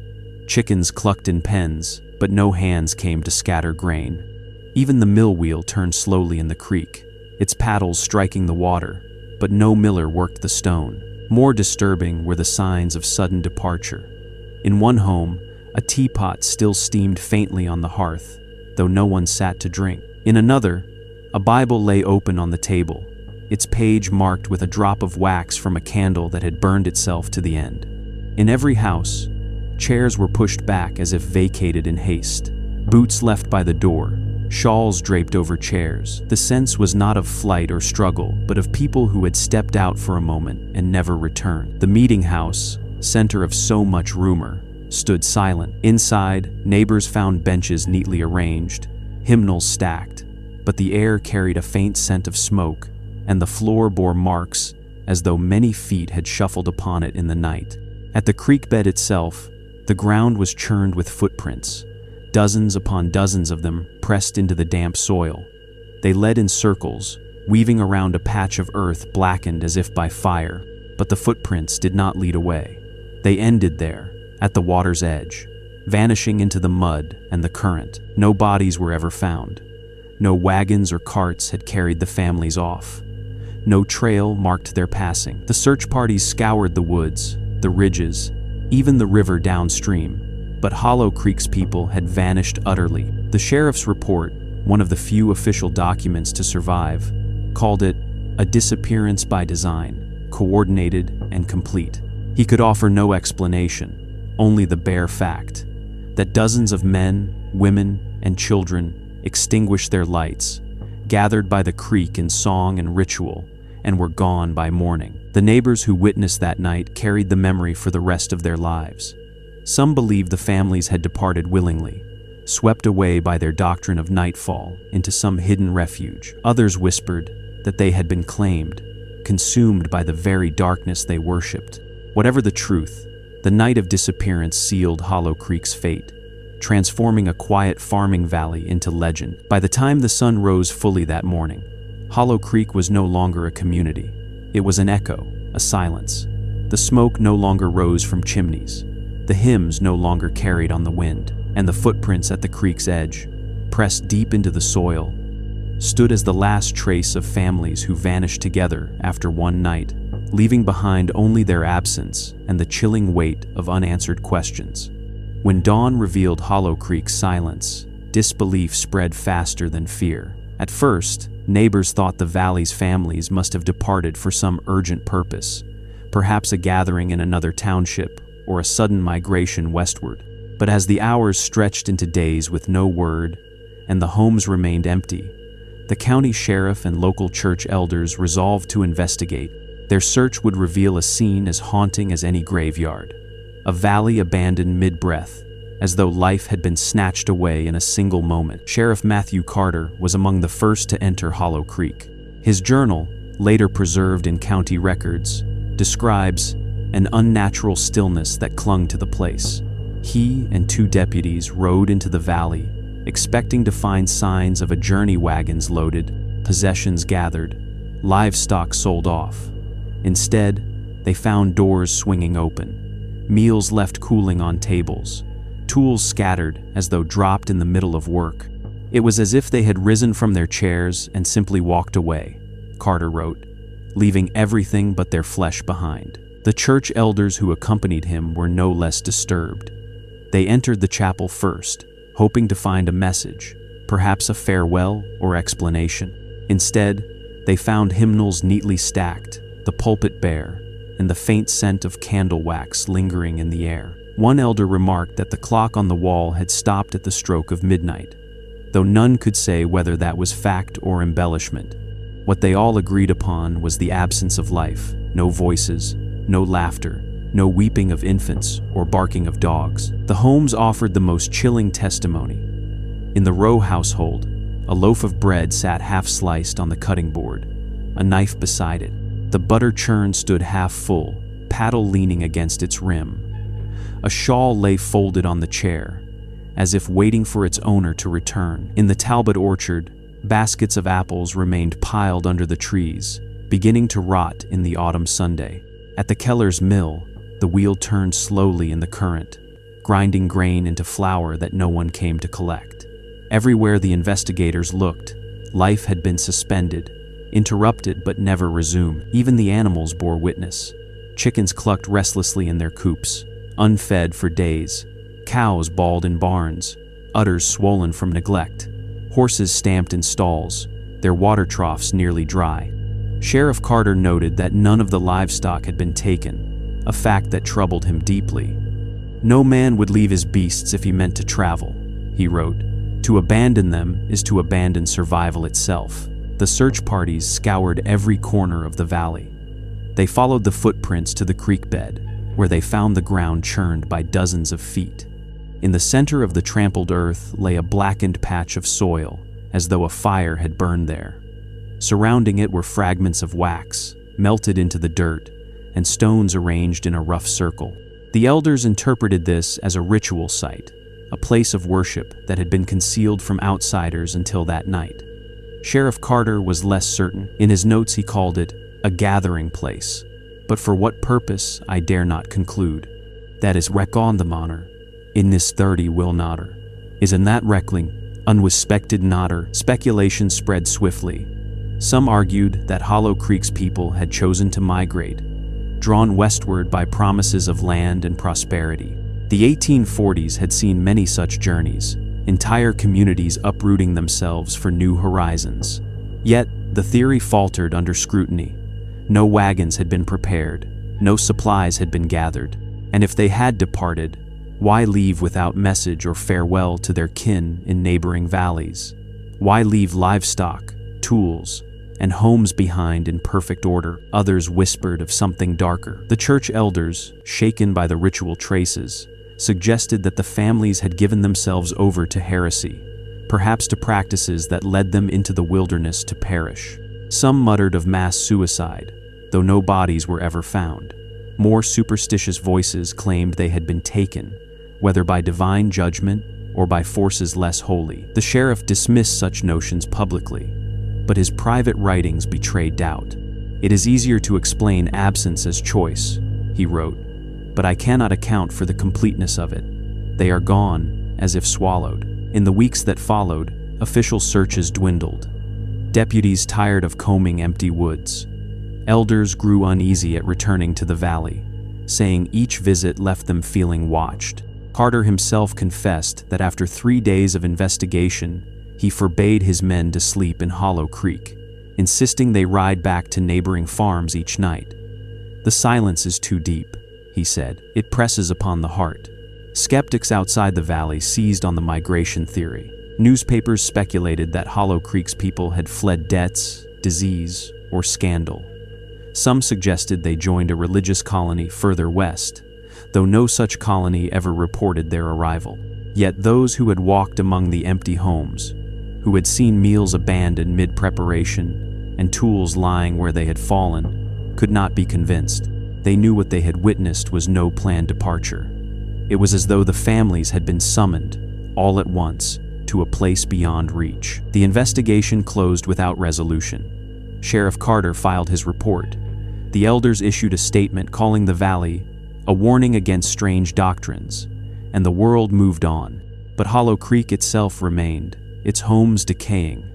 Chickens clucked in pens, but no hands came to scatter grain. Even the mill wheel turned slowly in the creek, its paddles striking the water, but no miller worked the stone. More disturbing were the signs of sudden departure. In one home, a teapot still steamed faintly on the hearth, though no one sat to drink. In another, a Bible lay open on the table, its page marked with a drop of wax from a candle that had burned itself to the end. In every house, chairs were pushed back as if vacated in haste, boots left by the door, shawls draped over chairs. The sense was not of flight or struggle, but of people who had stepped out for a moment and never returned. The meeting house, center of so much rumor, stood silent. Inside, neighbors found benches neatly arranged, hymnals stacked, but the air carried a faint scent of smoke, and the floor bore marks as though many feet had shuffled upon it in the night. At the creek bed itself, the ground was churned with footprints, dozens upon dozens of them pressed into the damp soil. They led in circles, weaving around a patch of earth blackened as if by fire, but the footprints did not lead away. They ended there, at the water's edge, vanishing into the mud and the current. No bodies were ever found. No wagons or carts had carried the families off. No trail marked their passing. The search parties scoured the woods, the ridges, even the river downstream, but Hollow Creek's people had vanished utterly. The sheriff's report, one of the few official documents to survive, called it a disappearance by design, coordinated, and complete. He could offer no explanation, only the bare fact that dozens of men, women, and children extinguished their lights, gathered by the creek in song and ritual, and were gone by morning. The neighbors who witnessed that night carried the memory for the rest of their lives. Some believed the families had departed willingly, swept away by their doctrine of nightfall into some hidden refuge. Others whispered that they had been claimed, consumed by the very darkness they worshipped. Whatever the truth, the night of disappearance sealed Hollow Creek's fate, transforming a quiet farming valley into legend. By the time the sun rose fully that morning, Hollow Creek was no longer a community. It was an echo, a silence. The smoke no longer rose from chimneys. The hymns no longer carried on the wind, and the footprints at the creek's edge, pressed deep into the soil, stood as the last trace of families who vanished together after one night, leaving behind only their absence and the chilling weight of unanswered questions. When dawn revealed Hollow Creek's silence, disbelief spread faster than fear. At first, neighbors thought the valley's families must have departed for some urgent purpose, perhaps a gathering in another township or a sudden migration westward. But as the hours stretched into days with no word, and the homes remained empty, the county sheriff and local church elders resolved to investigate. Their search would reveal a scene as haunting as any graveyard. A valley abandoned mid-breath, as though life had been snatched away in a single moment. Sheriff Matthew Carter was among the first to enter Hollow Creek. His journal, later preserved in county records, describes an unnatural stillness that clung to the place. He and two deputies rode into the valley, expecting to find signs of a journey wagons loaded, possessions gathered, livestock sold off. Instead, they found doors swinging open, meals left cooling on tables, tools scattered as though dropped in the middle of work. It was as if they had risen from their chairs and simply walked away, Carter wrote, leaving everything but their flesh behind. The church elders who accompanied him were no less disturbed. They entered the chapel first, hoping to find a message, perhaps a farewell or explanation. Instead, they found hymnals neatly stacked, the pulpit bare, and the faint scent of candle wax lingering in the air. One elder remarked that the clock on the wall had stopped at the stroke of midnight, though none could say whether that was fact or embellishment. What they all agreed upon was the absence of life, no voices, no laughter, no weeping of infants or barking of dogs. The homes offered the most chilling testimony. In the Rowe household, a loaf of bread sat half-sliced on the cutting board, a knife beside it. The butter churn stood half full, paddle leaning against its rim. A shawl lay folded on the chair, as if waiting for its owner to return. In the Talbot orchard, baskets of apples remained piled under the trees, beginning to rot in the autumn Sunday. At the Keller's mill, the wheel turned slowly in the current, grinding grain into flour that no one came to collect. Everywhere the investigators looked, life had been suspended, interrupted but never resumed. Even the animals bore witness. Chickens clucked restlessly in their coops, unfed for days. Cows bawled in barns, udders swollen from neglect. Horses stamped in stalls, their water troughs nearly dry. Sheriff Carter noted that none of the livestock had been taken, a fact that troubled him deeply. No man would leave his beasts if he meant to travel, he wrote. To abandon them is to abandon survival itself. The search parties scoured every corner of the valley. They followed the footprints to the creek bed, where they found the ground churned by dozens of feet. In the center of the trampled earth lay a blackened patch of soil, as though a fire had burned there. Surrounding it were fragments of wax, melted into the dirt, and stones arranged in a rough circle. The elders interpreted this as a ritual site, a place of worship that had been concealed from outsiders until that night. Sheriff Carter was less certain. In his notes he called it a gathering place, but for what purpose I dare not conclude. That is reckon the manor, in this 30 will notter, is in that reckling, unwispected notter. Speculation spread swiftly. Some argued that Hollow Creek's people had chosen to migrate, drawn westward by promises of land and prosperity. The 1840s had seen many such journeys, entire communities uprooting themselves for new horizons. Yet, the theory faltered under scrutiny. No wagons had been prepared, no supplies had been gathered, and if they had departed, why leave without message or farewell to their kin in neighboring valleys? Why leave livestock, tools, and homes behind in perfect order? Others whispered of something darker. The church elders, shaken by the ritual traces, suggested that the families had given themselves over to heresy, perhaps to practices that led them into the wilderness to perish. Some muttered of mass suicide, though no bodies were ever found. More superstitious voices claimed they had been taken, whether by divine judgment or by forces less holy. The sheriff dismissed such notions publicly, but his private writings betrayed doubt. "It is easier to explain absence as choice," he wrote, "but I cannot account for the completeness of it. They are gone, as if swallowed." In the weeks that followed, official searches dwindled. Deputies tired of combing empty woods. Elders grew uneasy at returning to the valley, saying each visit left them feeling watched. Carter himself confessed that after 3 days of investigation, he forbade his men to sleep in Hollow Creek, insisting they ride back to neighboring farms each night. "The silence is too deep," he said. "It presses upon the heart." Skeptics outside the valley seized on the migration theory. Newspapers speculated that Hollow Creek's people had fled debts, disease, or scandal. Some suggested they joined a religious colony further west, though no such colony ever reported their arrival. Yet those who had walked among the empty homes, who had seen meals abandoned mid-preparation and tools lying where they had fallen, could not be convinced. They knew what they had witnessed was no planned departure. It was as though the families had been summoned, all at once, to a place beyond reach. The investigation closed without resolution. Sheriff Carter filed his report. The elders issued a statement calling the valley a warning against strange doctrines, and the world moved on. But Hollow Creek itself remained, its homes decaying,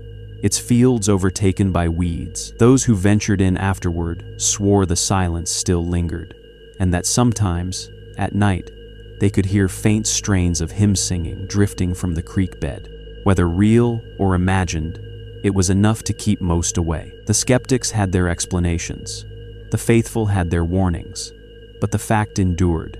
its fields overtaken by weeds. Those who ventured in afterward swore the silence still lingered, and that sometimes, at night, they could hear faint strains of hymn singing drifting from the creek bed. Whether real or imagined, it was enough to keep most away. The skeptics had their explanations. The faithful had their warnings. But the fact endured.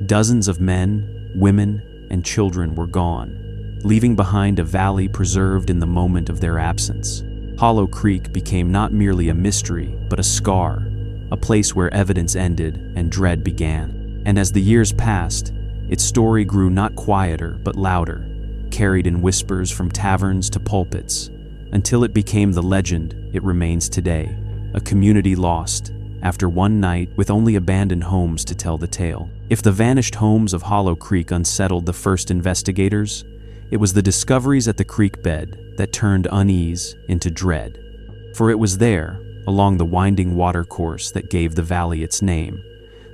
Dozens of men, women, and children were gone, leaving behind a valley preserved in the moment of their absence. Hollow Creek became not merely a mystery, but a scar, a place where evidence ended and dread began. And as the years passed, its story grew not quieter but louder, carried in whispers from taverns to pulpits, until it became the legend it remains today, a community lost, after one night with only abandoned homes to tell the tale. If the vanished homes of Hollow Creek unsettled the first investigators, it was the discoveries at the creek bed that turned unease into dread. For it was there, along the winding watercourse that gave the valley its name,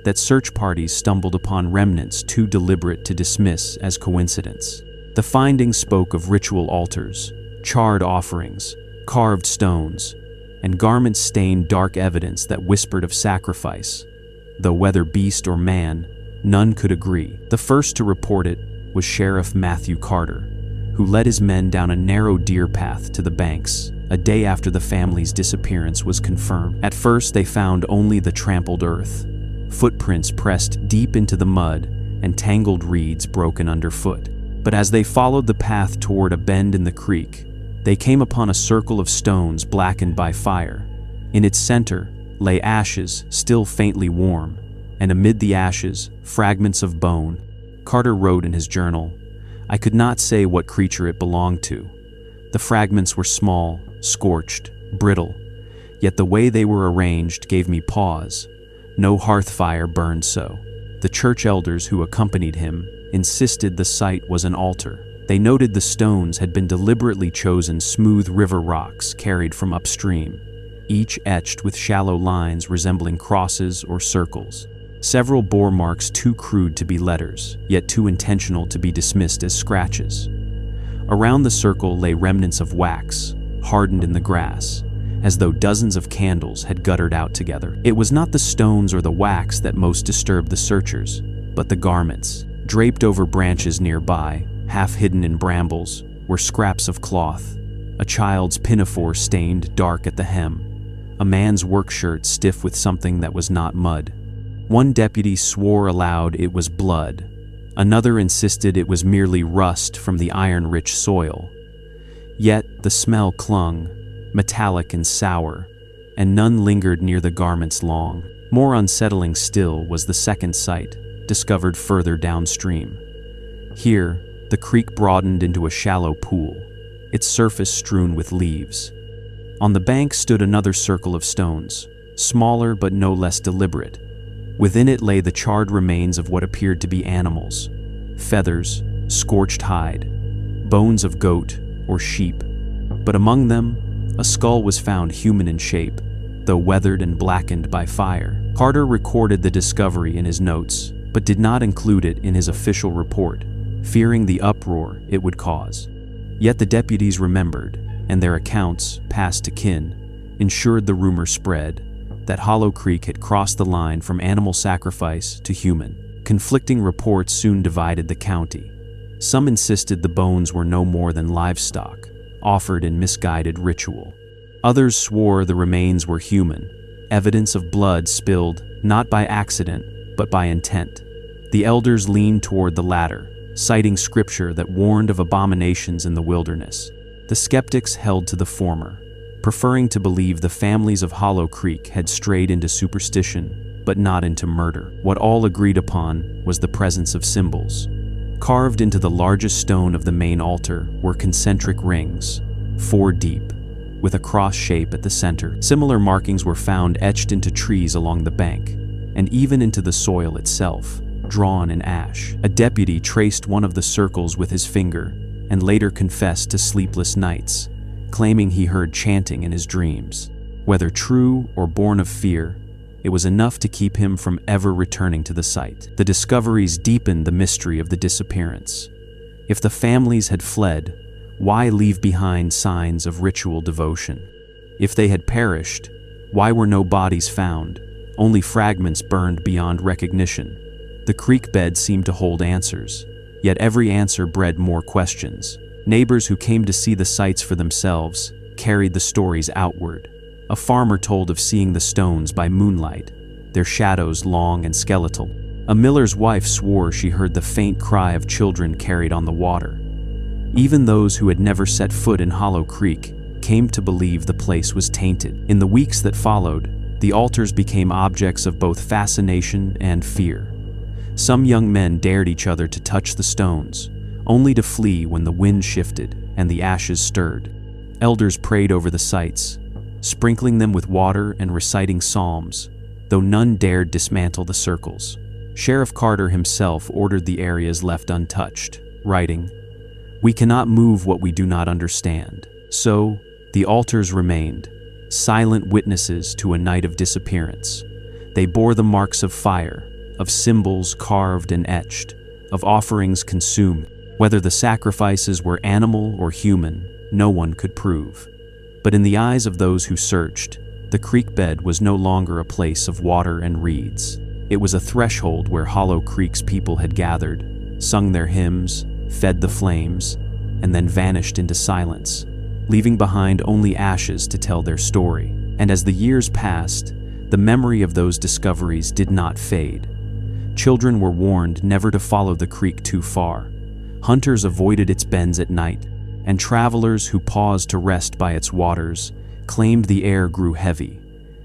that search parties stumbled upon remnants too deliberate to dismiss as coincidence. The findings spoke of ritual altars, charred offerings, carved stones, and garments stained dark evidence that whispered of sacrifice, though whether beast or man, none could agree. The first to report it was Sheriff Matthew Carter, who led his men down a narrow deer path to the banks, a day after the family's disappearance was confirmed. At first they found only the trampled earth, footprints pressed deep into the mud and tangled reeds broken underfoot. But as they followed the path toward a bend in the creek, they came upon a circle of stones blackened by fire. In its center lay ashes still faintly warm, and amid the ashes, fragments of bone. Carter wrote in his journal, "I could not say what creature it belonged to. The fragments were small, scorched, brittle, yet the way they were arranged gave me pause. No hearth fire burned so." The church elders who accompanied him insisted the site was an altar. They noted the stones had been deliberately chosen smooth river rocks carried from upstream, each etched with shallow lines resembling crosses or circles. Several bore marks too crude to be letters, yet too intentional to be dismissed as scratches. Around the circle lay remnants of wax, hardened in the grass, as though dozens of candles had guttered out together. It was not the stones or the wax that most disturbed the searchers, but the garments. Draped over branches nearby, half hidden in brambles, were scraps of cloth, a child's pinafore stained dark at the hem, a man's work shirt stiff with something that was not mud. One deputy swore aloud it was blood. Another insisted it was merely rust from the iron-rich soil. Yet the smell clung, metallic and sour, and none lingered near the garments long. More unsettling still was the second site, discovered further downstream. Here, the creek broadened into a shallow pool, its surface strewn with leaves. On the bank stood another circle of stones, smaller but no less deliberate. Within it lay the charred remains of what appeared to be animals: feathers, scorched hide, bones of goat or sheep. But among them, a skull was found human in shape, though weathered and blackened by fire. Carter recorded the discovery in his notes, but did not include it in his official report, fearing the uproar it would cause. Yet the deputies remembered, and their accounts, passed to kin, ensured the rumor spread that Hollow Creek had crossed the line from animal sacrifice to human. Conflicting reports soon divided the county. Some insisted the bones were no more than livestock, offered in misguided ritual. Others swore the remains were human, evidence of blood spilled not by accident, but by intent. The elders leaned toward the latter, citing scripture that warned of abominations in the wilderness. The skeptics held to the former, preferring to believe the families of Hollow Creek had strayed into superstition, but not into murder. What all agreed upon was the presence of symbols. Carved into the largest stone of the main altar were concentric rings, 4 deep, with a cross shape at the center. Similar markings were found etched into trees along the bank, and even into the soil itself, drawn in ash. A deputy traced one of the circles with his finger, and later confessed to sleepless nights, claiming he heard chanting in his dreams. Whether true or born of fear, it was enough to keep him from ever returning to the site. The discoveries deepened the mystery of the disappearance. If the families had fled, why leave behind signs of ritual devotion? If they had perished, why were no bodies found, only fragments burned beyond recognition? The creek bed seemed to hold answers, yet every answer bred more questions. Neighbors who came to see the sights for themselves carried the stories outward. A farmer told of seeing the stones by moonlight, their shadows long and skeletal. A miller's wife swore she heard the faint cry of children carried on the water. Even those who had never set foot in Hollow Creek came to believe the place was tainted. In the weeks that followed, the altars became objects of both fascination and fear. Some young men dared each other to touch the stones, only to flee when the wind shifted and the ashes stirred. Elders prayed over the sites, sprinkling them with water and reciting psalms, though none dared dismantle the circles. Sheriff Carter himself ordered the areas left untouched, writing, "We cannot move what we do not understand." So, the altars remained, silent witnesses to a night of disappearance. They bore the marks of fire, of symbols carved and etched, of offerings consumed. Whether the sacrifices were animal or human, no one could prove. But in the eyes of those who searched, the creek bed was no longer a place of water and reeds. It was a threshold where Hollow Creek's people had gathered, sung their hymns, fed the flames, and then vanished into silence, leaving behind only ashes to tell their story. And as the years passed, the memory of those discoveries did not fade. Children were warned never to follow the creek too far. Hunters avoided its bends at night, and travelers who paused to rest by its waters claimed the air grew heavy,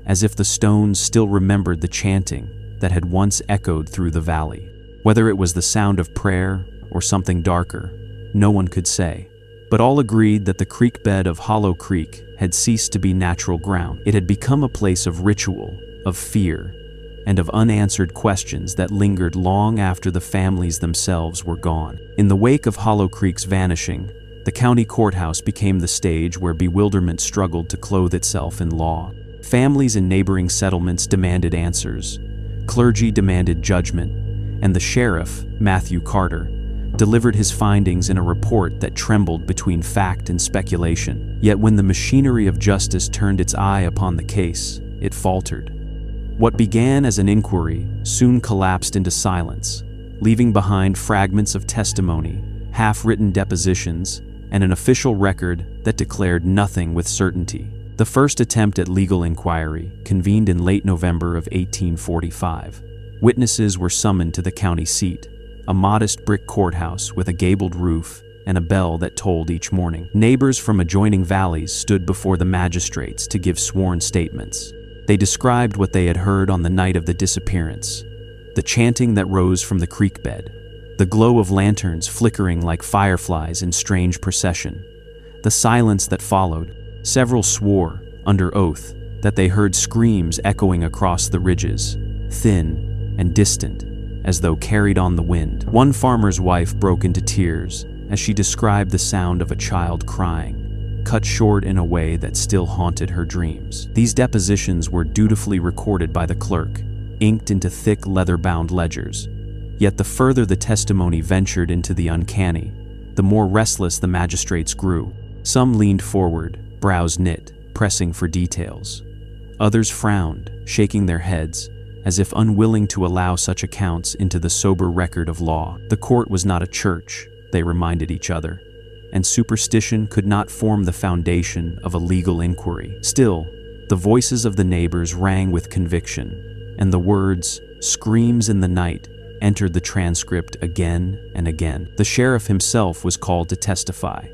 as if the stones still remembered the chanting that had once echoed through the valley. Whether it was the sound of prayer or something darker, no one could say. But all agreed that the creek bed of Hollow Creek had ceased to be natural ground. It had become a place of ritual, of fear, and of unanswered questions that lingered long after the families themselves were gone. In the wake of Hollow Creek's vanishing, the county courthouse became the stage where bewilderment struggled to clothe itself in law. Families in neighboring settlements demanded answers, clergy demanded judgment, and the sheriff, Matthew Carter, delivered his findings in a report that trembled between fact and speculation. Yet when the machinery of justice turned its eye upon the case, it faltered. What began as an inquiry soon collapsed into silence, leaving behind fragments of testimony, half-written depositions, and an official record that declared nothing with certainty. The first attempt at legal inquiry convened in late November of 1845. Witnesses were summoned to the county seat, a modest brick courthouse with a gabled roof and a bell that tolled each morning. Neighbors from adjoining valleys stood before the magistrates to give sworn statements. They described what they had heard on the night of the disappearance, the chanting that rose from the creek bed, the glow of lanterns flickering like fireflies in strange procession, the silence that followed. Several swore, under oath, that they heard screams echoing across the ridges, thin and distant, as though carried on the wind. One farmer's wife broke into tears as she described the sound of a child crying, cut short in a way that still haunted her dreams. These depositions were dutifully recorded by the clerk, inked into thick leather-bound ledgers. Yet the further the testimony ventured into the uncanny, the more restless the magistrates grew. Some leaned forward, brows knit, pressing for details. Others frowned, shaking their heads, as if unwilling to allow such accounts into the sober record of law. The court was not a church, they reminded each other, and superstition could not form the foundation of a legal inquiry. Still, the voices of the neighbors rang with conviction, and the words, "screams in the night," entered the transcript again and again. The sheriff himself was called to testify.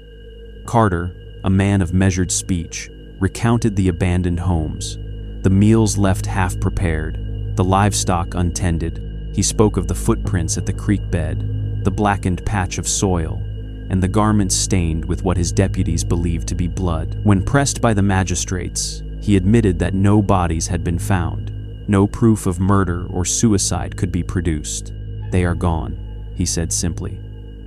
Carter, a man of measured speech, recounted the abandoned homes, the meals left half-prepared, the livestock untended. He spoke of the footprints at the creek bed, the blackened patch of soil, and the garments stained with what his deputies believed to be blood. When pressed by the magistrates, he admitted that no bodies had been found. No proof of murder or suicide could be produced. "They are gone," he said simply.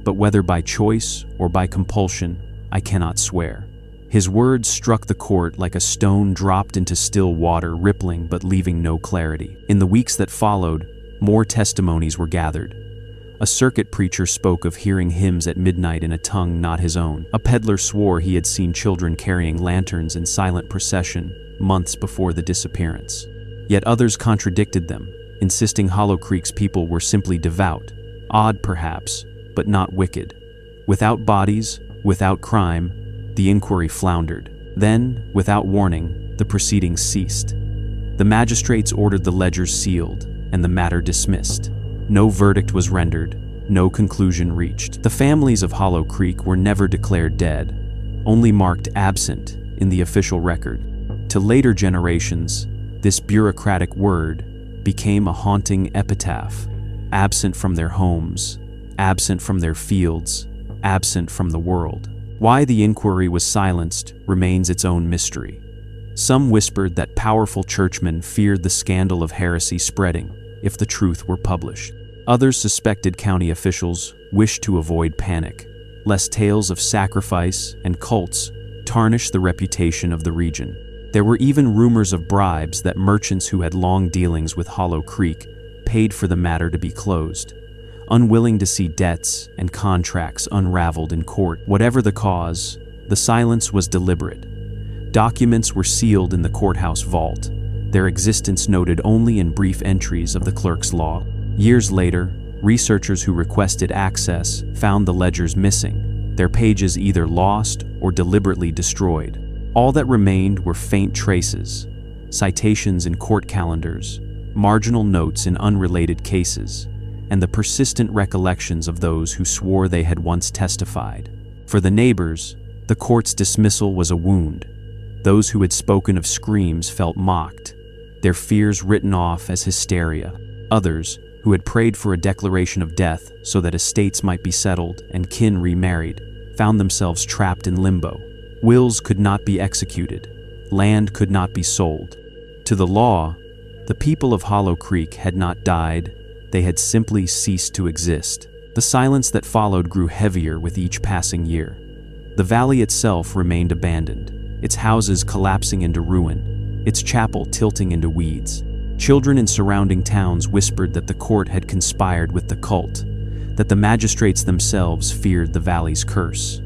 "But whether by choice or by compulsion, I cannot swear." His words struck the court like a stone dropped into still water, rippling but leaving no clarity. In the weeks that followed, more testimonies were gathered. A circuit preacher spoke of hearing hymns at midnight in a tongue not his own. A peddler swore he had seen children carrying lanterns in silent procession months before the disappearance. Yet others contradicted them, insisting Hollow Creek's people were simply devout, odd perhaps, but not wicked. Without bodies, without crime, the inquiry floundered. Then, without warning, the proceedings ceased. The magistrates ordered the ledgers sealed, and the matter dismissed. No verdict was rendered, no conclusion reached. The families of Hollow Creek were never declared dead, only marked absent in the official record. To later generations, this bureaucratic word became a haunting epitaph, absent from their homes, absent from their fields, absent from the world. Why the inquiry was silenced remains its own mystery. Some whispered that powerful churchmen feared the scandal of heresy spreading if the truth were published. Others suspected county officials wished to avoid panic, lest tales of sacrifice and cults tarnish the reputation of the region. There were even rumors of bribes that merchants who had long dealings with Hollow Creek paid for the matter to be closed, unwilling to see debts and contracts unraveled in court. Whatever the cause, the silence was deliberate. Documents were sealed in the courthouse vault, their existence noted only in brief entries of the clerk's log. Years later, researchers who requested access found the ledgers missing, their pages either lost or deliberately destroyed. All that remained were faint traces, citations in court calendars, marginal notes in unrelated cases, and the persistent recollections of those who swore they had once testified. For the neighbors, the court's dismissal was a wound. Those who had spoken of screams felt mocked, their fears written off as hysteria. Others, who had prayed for a declaration of death so that estates might be settled and kin remarried, found themselves trapped in limbo. Wills could not be executed, land could not be sold. To the law, the people of Hollow Creek had not died, they had simply ceased to exist. The silence that followed grew heavier with each passing year. The valley itself remained abandoned, its houses collapsing into ruin, its chapel tilting into weeds. Children in surrounding towns whispered that the court had conspired with the cult, that the magistrates themselves feared the valley's curse.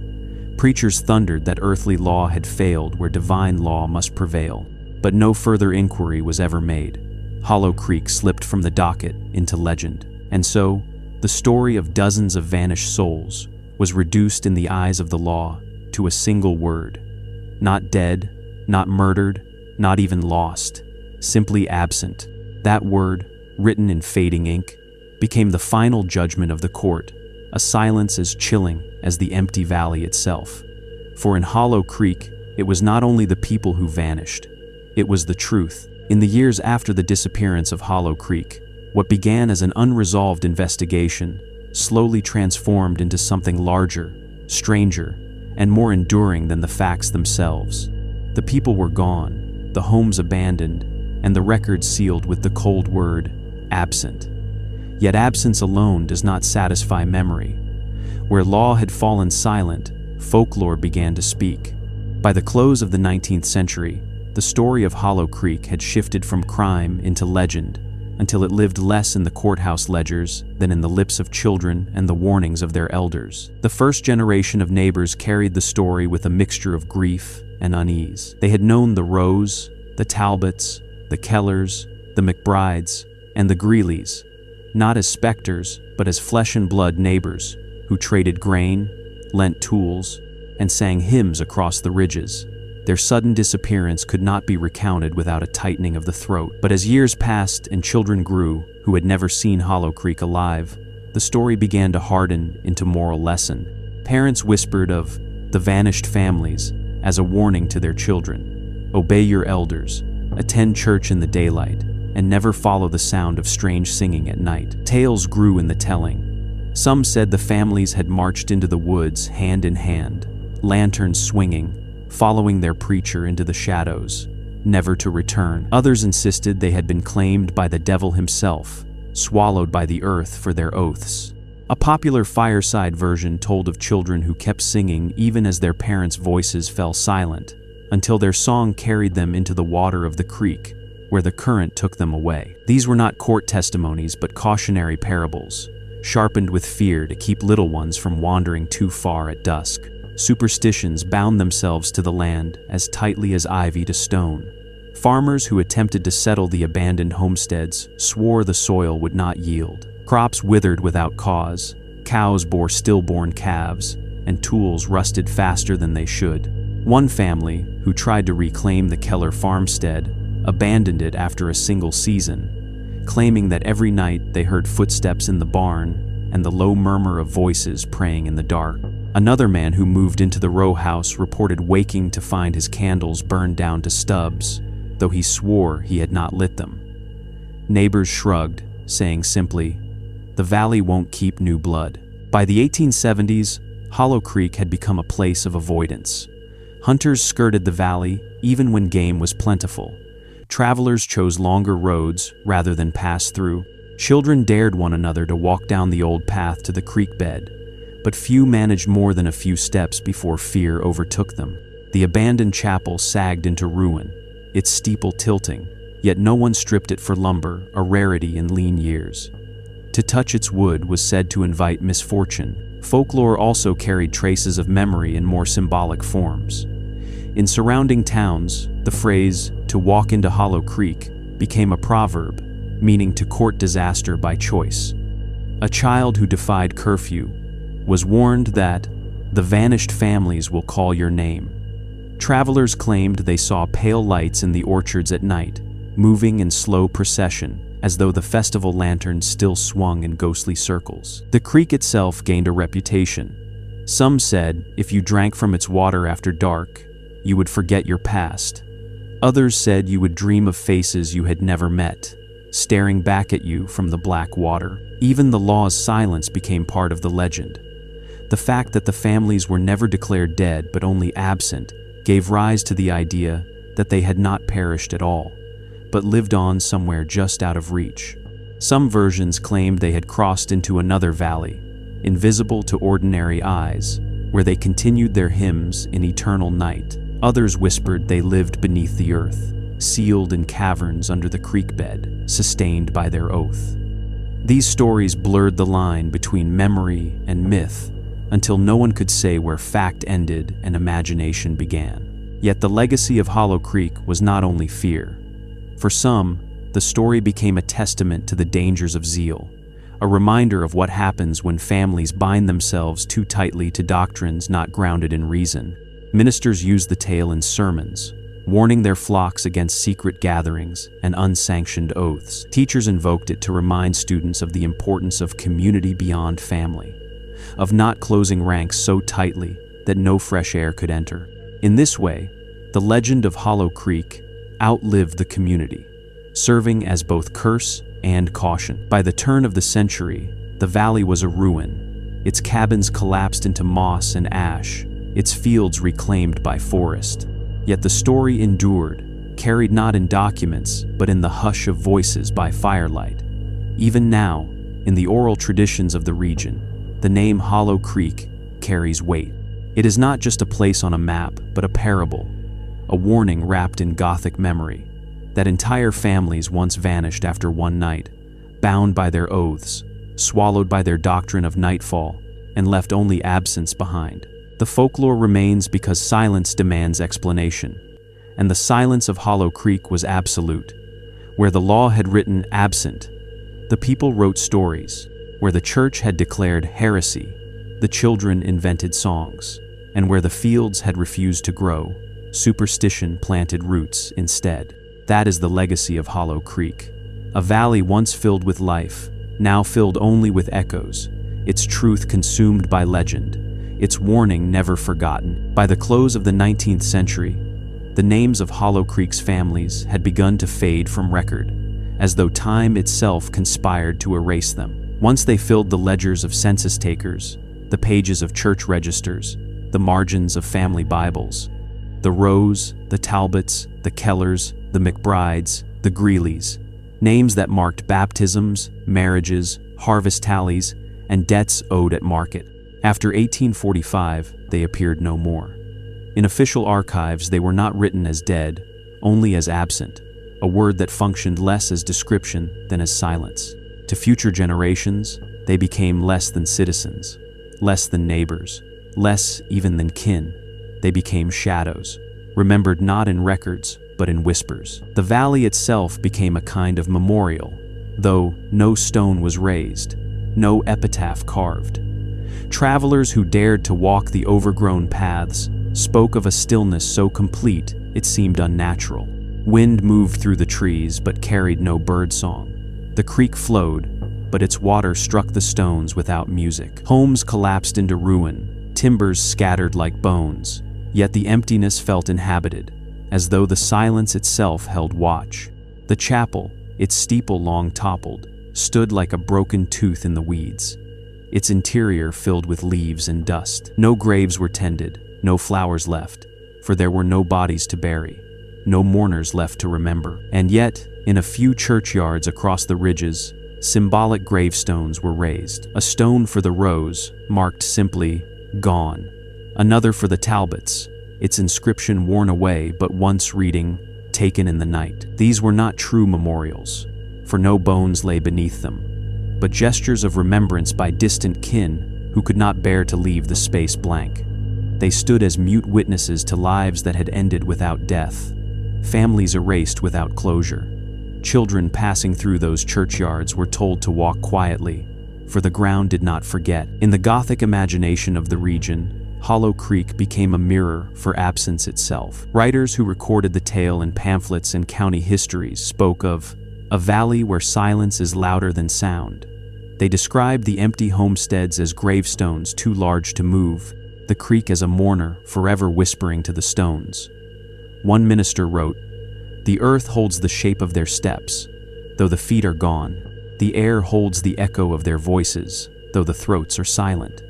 Preachers thundered that earthly law had failed where divine law must prevail, but no further inquiry was ever made. Hollow Creek slipped from the docket into legend, and so, the story of dozens of vanished souls was reduced in the eyes of the law to a single word. Not dead, not murdered, not even lost, simply absent. That word, written in fading ink, became the final judgment of the court, a silence as chilling as the empty valley itself. For in Hollow Creek, it was not only the people who vanished, it was the truth. In the years after the disappearance of Hollow Creek, what began as an unresolved investigation slowly transformed into something larger, stranger, and more enduring than the facts themselves. The people were gone, the homes abandoned, and the records sealed with the cold word, absent. Yet absence alone does not satisfy memory. Where law had fallen silent, folklore began to speak. By the close of the 19th century, the story of Hollow Creek had shifted from crime into legend, until it lived less in the courthouse ledgers than in the lips of children and the warnings of their elders. The first generation of neighbors carried the story with a mixture of grief and unease. They had known the Rose, the Talbots, the Kellers, the McBrides, and the Greeleys, not as specters, but as flesh and blood neighbors who traded grain, lent tools, and sang hymns across the ridges. Their sudden disappearance could not be recounted without a tightening of the throat. But as years passed and children grew who had never seen Hollow Creek alive, the story began to harden into moral lesson. Parents whispered of the vanished families as a warning to their children. Obey your elders, attend church in the daylight, and never follow the sound of strange singing at night. Tales grew in the telling. Some said the families had marched into the woods hand in hand, lanterns swinging, following their preacher into the shadows, never to return. Others insisted they had been claimed by the devil himself, swallowed by the earth for their oaths. A popular fireside version told of children who kept singing even as their parents' voices fell silent, until their song carried them into the water of the creek, where the current took them away. These were not court testimonies but cautionary parables, sharpened with fear to keep little ones from wandering too far at dusk. Superstitions bound themselves to the land as tightly as ivy to stone. Farmers who attempted to settle the abandoned homesteads swore the soil would not yield. Crops withered without cause, cows bore stillborn calves, and tools rusted faster than they should. One family, who tried to reclaim the Keller farmstead, abandoned it after a single season, claiming that every night they heard footsteps in the barn and the low murmur of voices praying in the dark. Another man who moved into the row house reported waking to find his candles burned down to stubs, though he swore he had not lit them. Neighbors shrugged, saying simply, "The valley won't keep new blood." By the 1870s, Hollow Creek had become a place of avoidance. Hunters skirted the valley even when game was plentiful. Travelers chose longer roads rather than pass through. Children dared one another to walk down the old path to the creek bed, but few managed more than a few steps before fear overtook them. The abandoned chapel sagged into ruin, its steeple tilting, yet no one stripped it for lumber, a rarity in lean years. To touch its wood was said to invite misfortune. Folklore also carried traces of memory in more symbolic forms. In surrounding towns, the phrase, "to walk into Hollow Creek," became a proverb, meaning to court disaster by choice. A child who defied curfew was warned that the vanished families will call your name. Travelers claimed they saw pale lights in the orchards at night, moving in slow procession, as though the festival lanterns still swung in ghostly circles. The creek itself gained a reputation. Some said if you drank from its water after dark, you would forget your past. Others said you would dream of faces you had never met, staring back at you from the black water. Even the law's silence became part of the legend. The fact that the families were never declared dead but only absent gave rise to the idea that they had not perished at all, but lived on somewhere just out of reach. Some versions claimed they had crossed into another valley, invisible to ordinary eyes, where they continued their hymns in eternal night. Others whispered they lived beneath the earth, sealed in caverns under the creek bed, sustained by their oath. These stories blurred the line between memory and myth, until no one could say where fact ended and imagination began. Yet the legacy of Hollow Creek was not only fear. For some, the story became a testament to the dangers of zeal, a reminder of what happens when families bind themselves too tightly to doctrines not grounded in reason. Ministers used the tale in sermons, warning their flocks against secret gatherings and unsanctioned oaths. Teachers invoked it to remind students of the importance of community beyond family, of not closing ranks so tightly that no fresh air could enter. In this way, the legend of Hollow Creek outlived the community, serving as both curse and caution. By the turn of the century, the valley was a ruin. Its cabins collapsed into moss and ash, its fields reclaimed by forest. Yet the story endured, carried not in documents, but in the hush of voices by firelight. Even now, in the oral traditions of the region, the name Hollow Creek carries weight. It is not just a place on a map, but a parable, a warning wrapped in Gothic memory, that entire families once vanished after one night, bound by their oaths, swallowed by their doctrine of nightfall, and left only absence behind. The folklore remains because silence demands explanation, and the silence of Hollow Creek was absolute. Where the law had written absent, the people wrote stories. Where the church had declared heresy, the children invented songs. And where the fields had refused to grow, superstition planted roots instead. That is the legacy of Hollow Creek, a valley once filled with life, now filled only with echoes, its truth consumed by legend, its warning never forgotten. By the close of the 19th century, the names of Hollow Creek's families had begun to fade from record, as though time itself conspired to erase them. Once they filled the ledgers of census takers, the pages of church registers, the margins of family Bibles. The Rose, the Talbots, the Kellers, the McBrides, the Greeleys, names that marked baptisms, marriages, harvest tallies, and debts owed at market. After 1845, they appeared no more. In official archives, they were not written as dead, only as absent, a word that functioned less as description than as silence. To future generations, they became less than citizens, less than neighbors, less even than kin. They became shadows, remembered not in records, but in whispers. The valley itself became a kind of memorial, though no stone was raised, no epitaph carved. Travelers who dared to walk the overgrown paths spoke of a stillness so complete it seemed unnatural. Wind moved through the trees but carried no birdsong. The creek flowed, but its water struck the stones without music. Homes collapsed into ruin, timbers scattered like bones, yet the emptiness felt inhabited, as though the silence itself held watch. The chapel, its steeple long toppled, stood like a broken tooth in the weeds, its interior filled with leaves and dust. No graves were tended, no flowers left, for there were no bodies to bury, no mourners left to remember. And yet, in a few churchyards across the ridges, symbolic gravestones were raised. A stone for the Rose, marked simply, "Gone." Another for the Talbots, its inscription worn away but once reading, "Taken in the night." These were not true memorials, for no bones lay beneath them, but gestures of remembrance by distant kin who could not bear to leave the space blank. They stood as mute witnesses to lives that had ended without death, families erased without closure. Children passing through those churchyards were told to walk quietly, for the ground did not forget. In the Gothic imagination of the region, Hollow Creek became a mirror for absence itself. Writers who recorded the tale in pamphlets and county histories spoke of a valley where silence is louder than sound. They described the empty homesteads as gravestones too large to move, the creek as a mourner forever whispering to the stones. One minister wrote, "The earth holds the shape of their steps, though the feet are gone. The air holds the echo of their voices, though the throats are silent."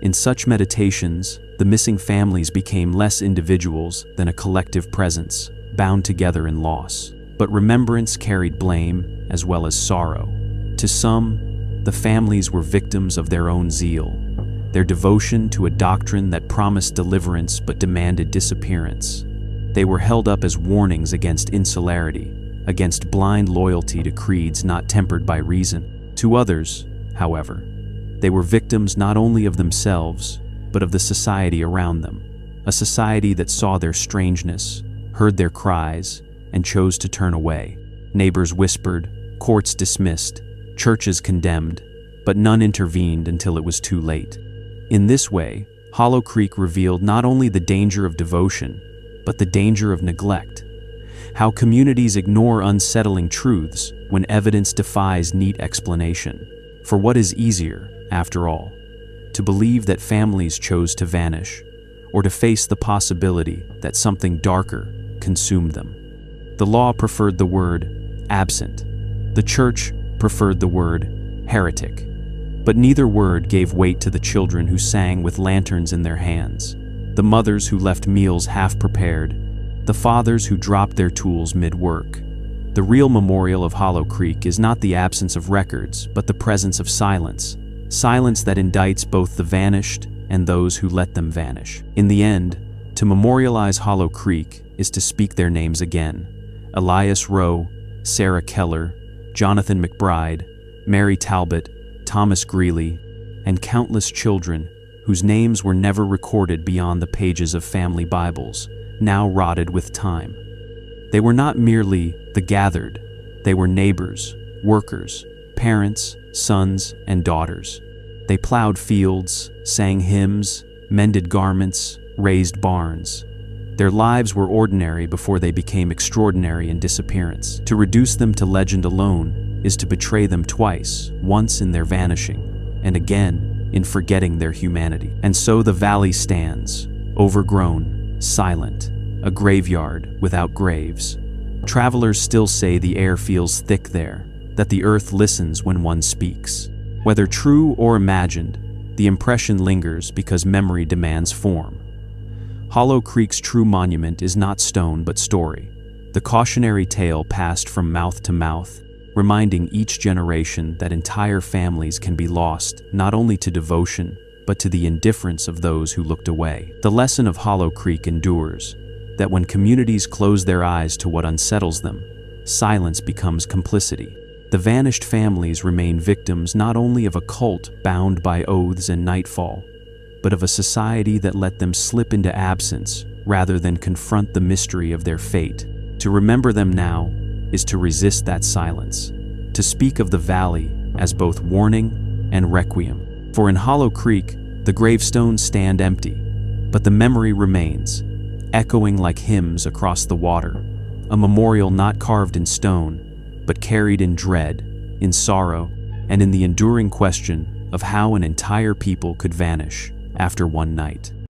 In such meditations, the missing families became less individuals than a collective presence, bound together in loss. But remembrance carried blame as well as sorrow. To some, the families were victims of their own zeal, their devotion to a doctrine that promised deliverance but demanded disappearance. They were held up as warnings against insularity, against blind loyalty to creeds not tempered by reason. To others, however, they were victims not only of themselves, but of the society around them, a society that saw their strangeness, heard their cries, and chose to turn away. Neighbors whispered, courts dismissed, churches condemned, but none intervened until it was too late. In this way, Hollow Creek revealed not only the danger of devotion, but the danger of neglect. How communities ignore unsettling truths when evidence defies neat explanation. For what is easier, after all, to believe that families chose to vanish, or to face the possibility that something darker consumed them? The law preferred the word absent. The church preferred the word heretic. But neither word gave weight to the children who sang with lanterns in their hands, the mothers who left meals half prepared, the fathers who dropped their tools mid-work. The real memorial of Hollow Creek is not the absence of records, but the presence of silence. Silence that indicts both the vanished and those who let them vanish. In the end, to memorialize Hollow Creek is to speak their names again. Elias Rowe, Sarah Keller, Jonathan McBride, Mary Talbot, Thomas Greeley, and countless children whose names were never recorded beyond the pages of family Bibles, now rotted with time. They were not merely the gathered, they were neighbors, workers, parents, sons, and daughters. They plowed fields, sang hymns, mended garments, raised barns. Their lives were ordinary before they became extraordinary in disappearance. To reduce them to legend alone is to betray them twice, once in their vanishing, and again in forgetting their humanity. And so the valley stands, overgrown, silent, a graveyard without graves. Travelers still say the air feels thick there, that the earth listens when one speaks. Whether true or imagined, the impression lingers because memory demands form. Hollow Creek's true monument is not stone but story, the cautionary tale passed from mouth to mouth, reminding each generation that entire families can be lost not only to devotion, but to the indifference of those who looked away. The lesson of Hollow Creek endures, that when communities close their eyes to what unsettles them, silence becomes complicity. The vanished families remain victims not only of a cult bound by oaths and nightfall, but of a society that let them slip into absence rather than confront the mystery of their fate. To remember them now is to resist that silence, to speak of the valley as both warning and requiem. For in Hollow Creek, the gravestones stand empty, but the memory remains, echoing like hymns across the water, a memorial not carved in stone, but carried in dread, in sorrow, and in the enduring question of how an entire people could vanish after one night.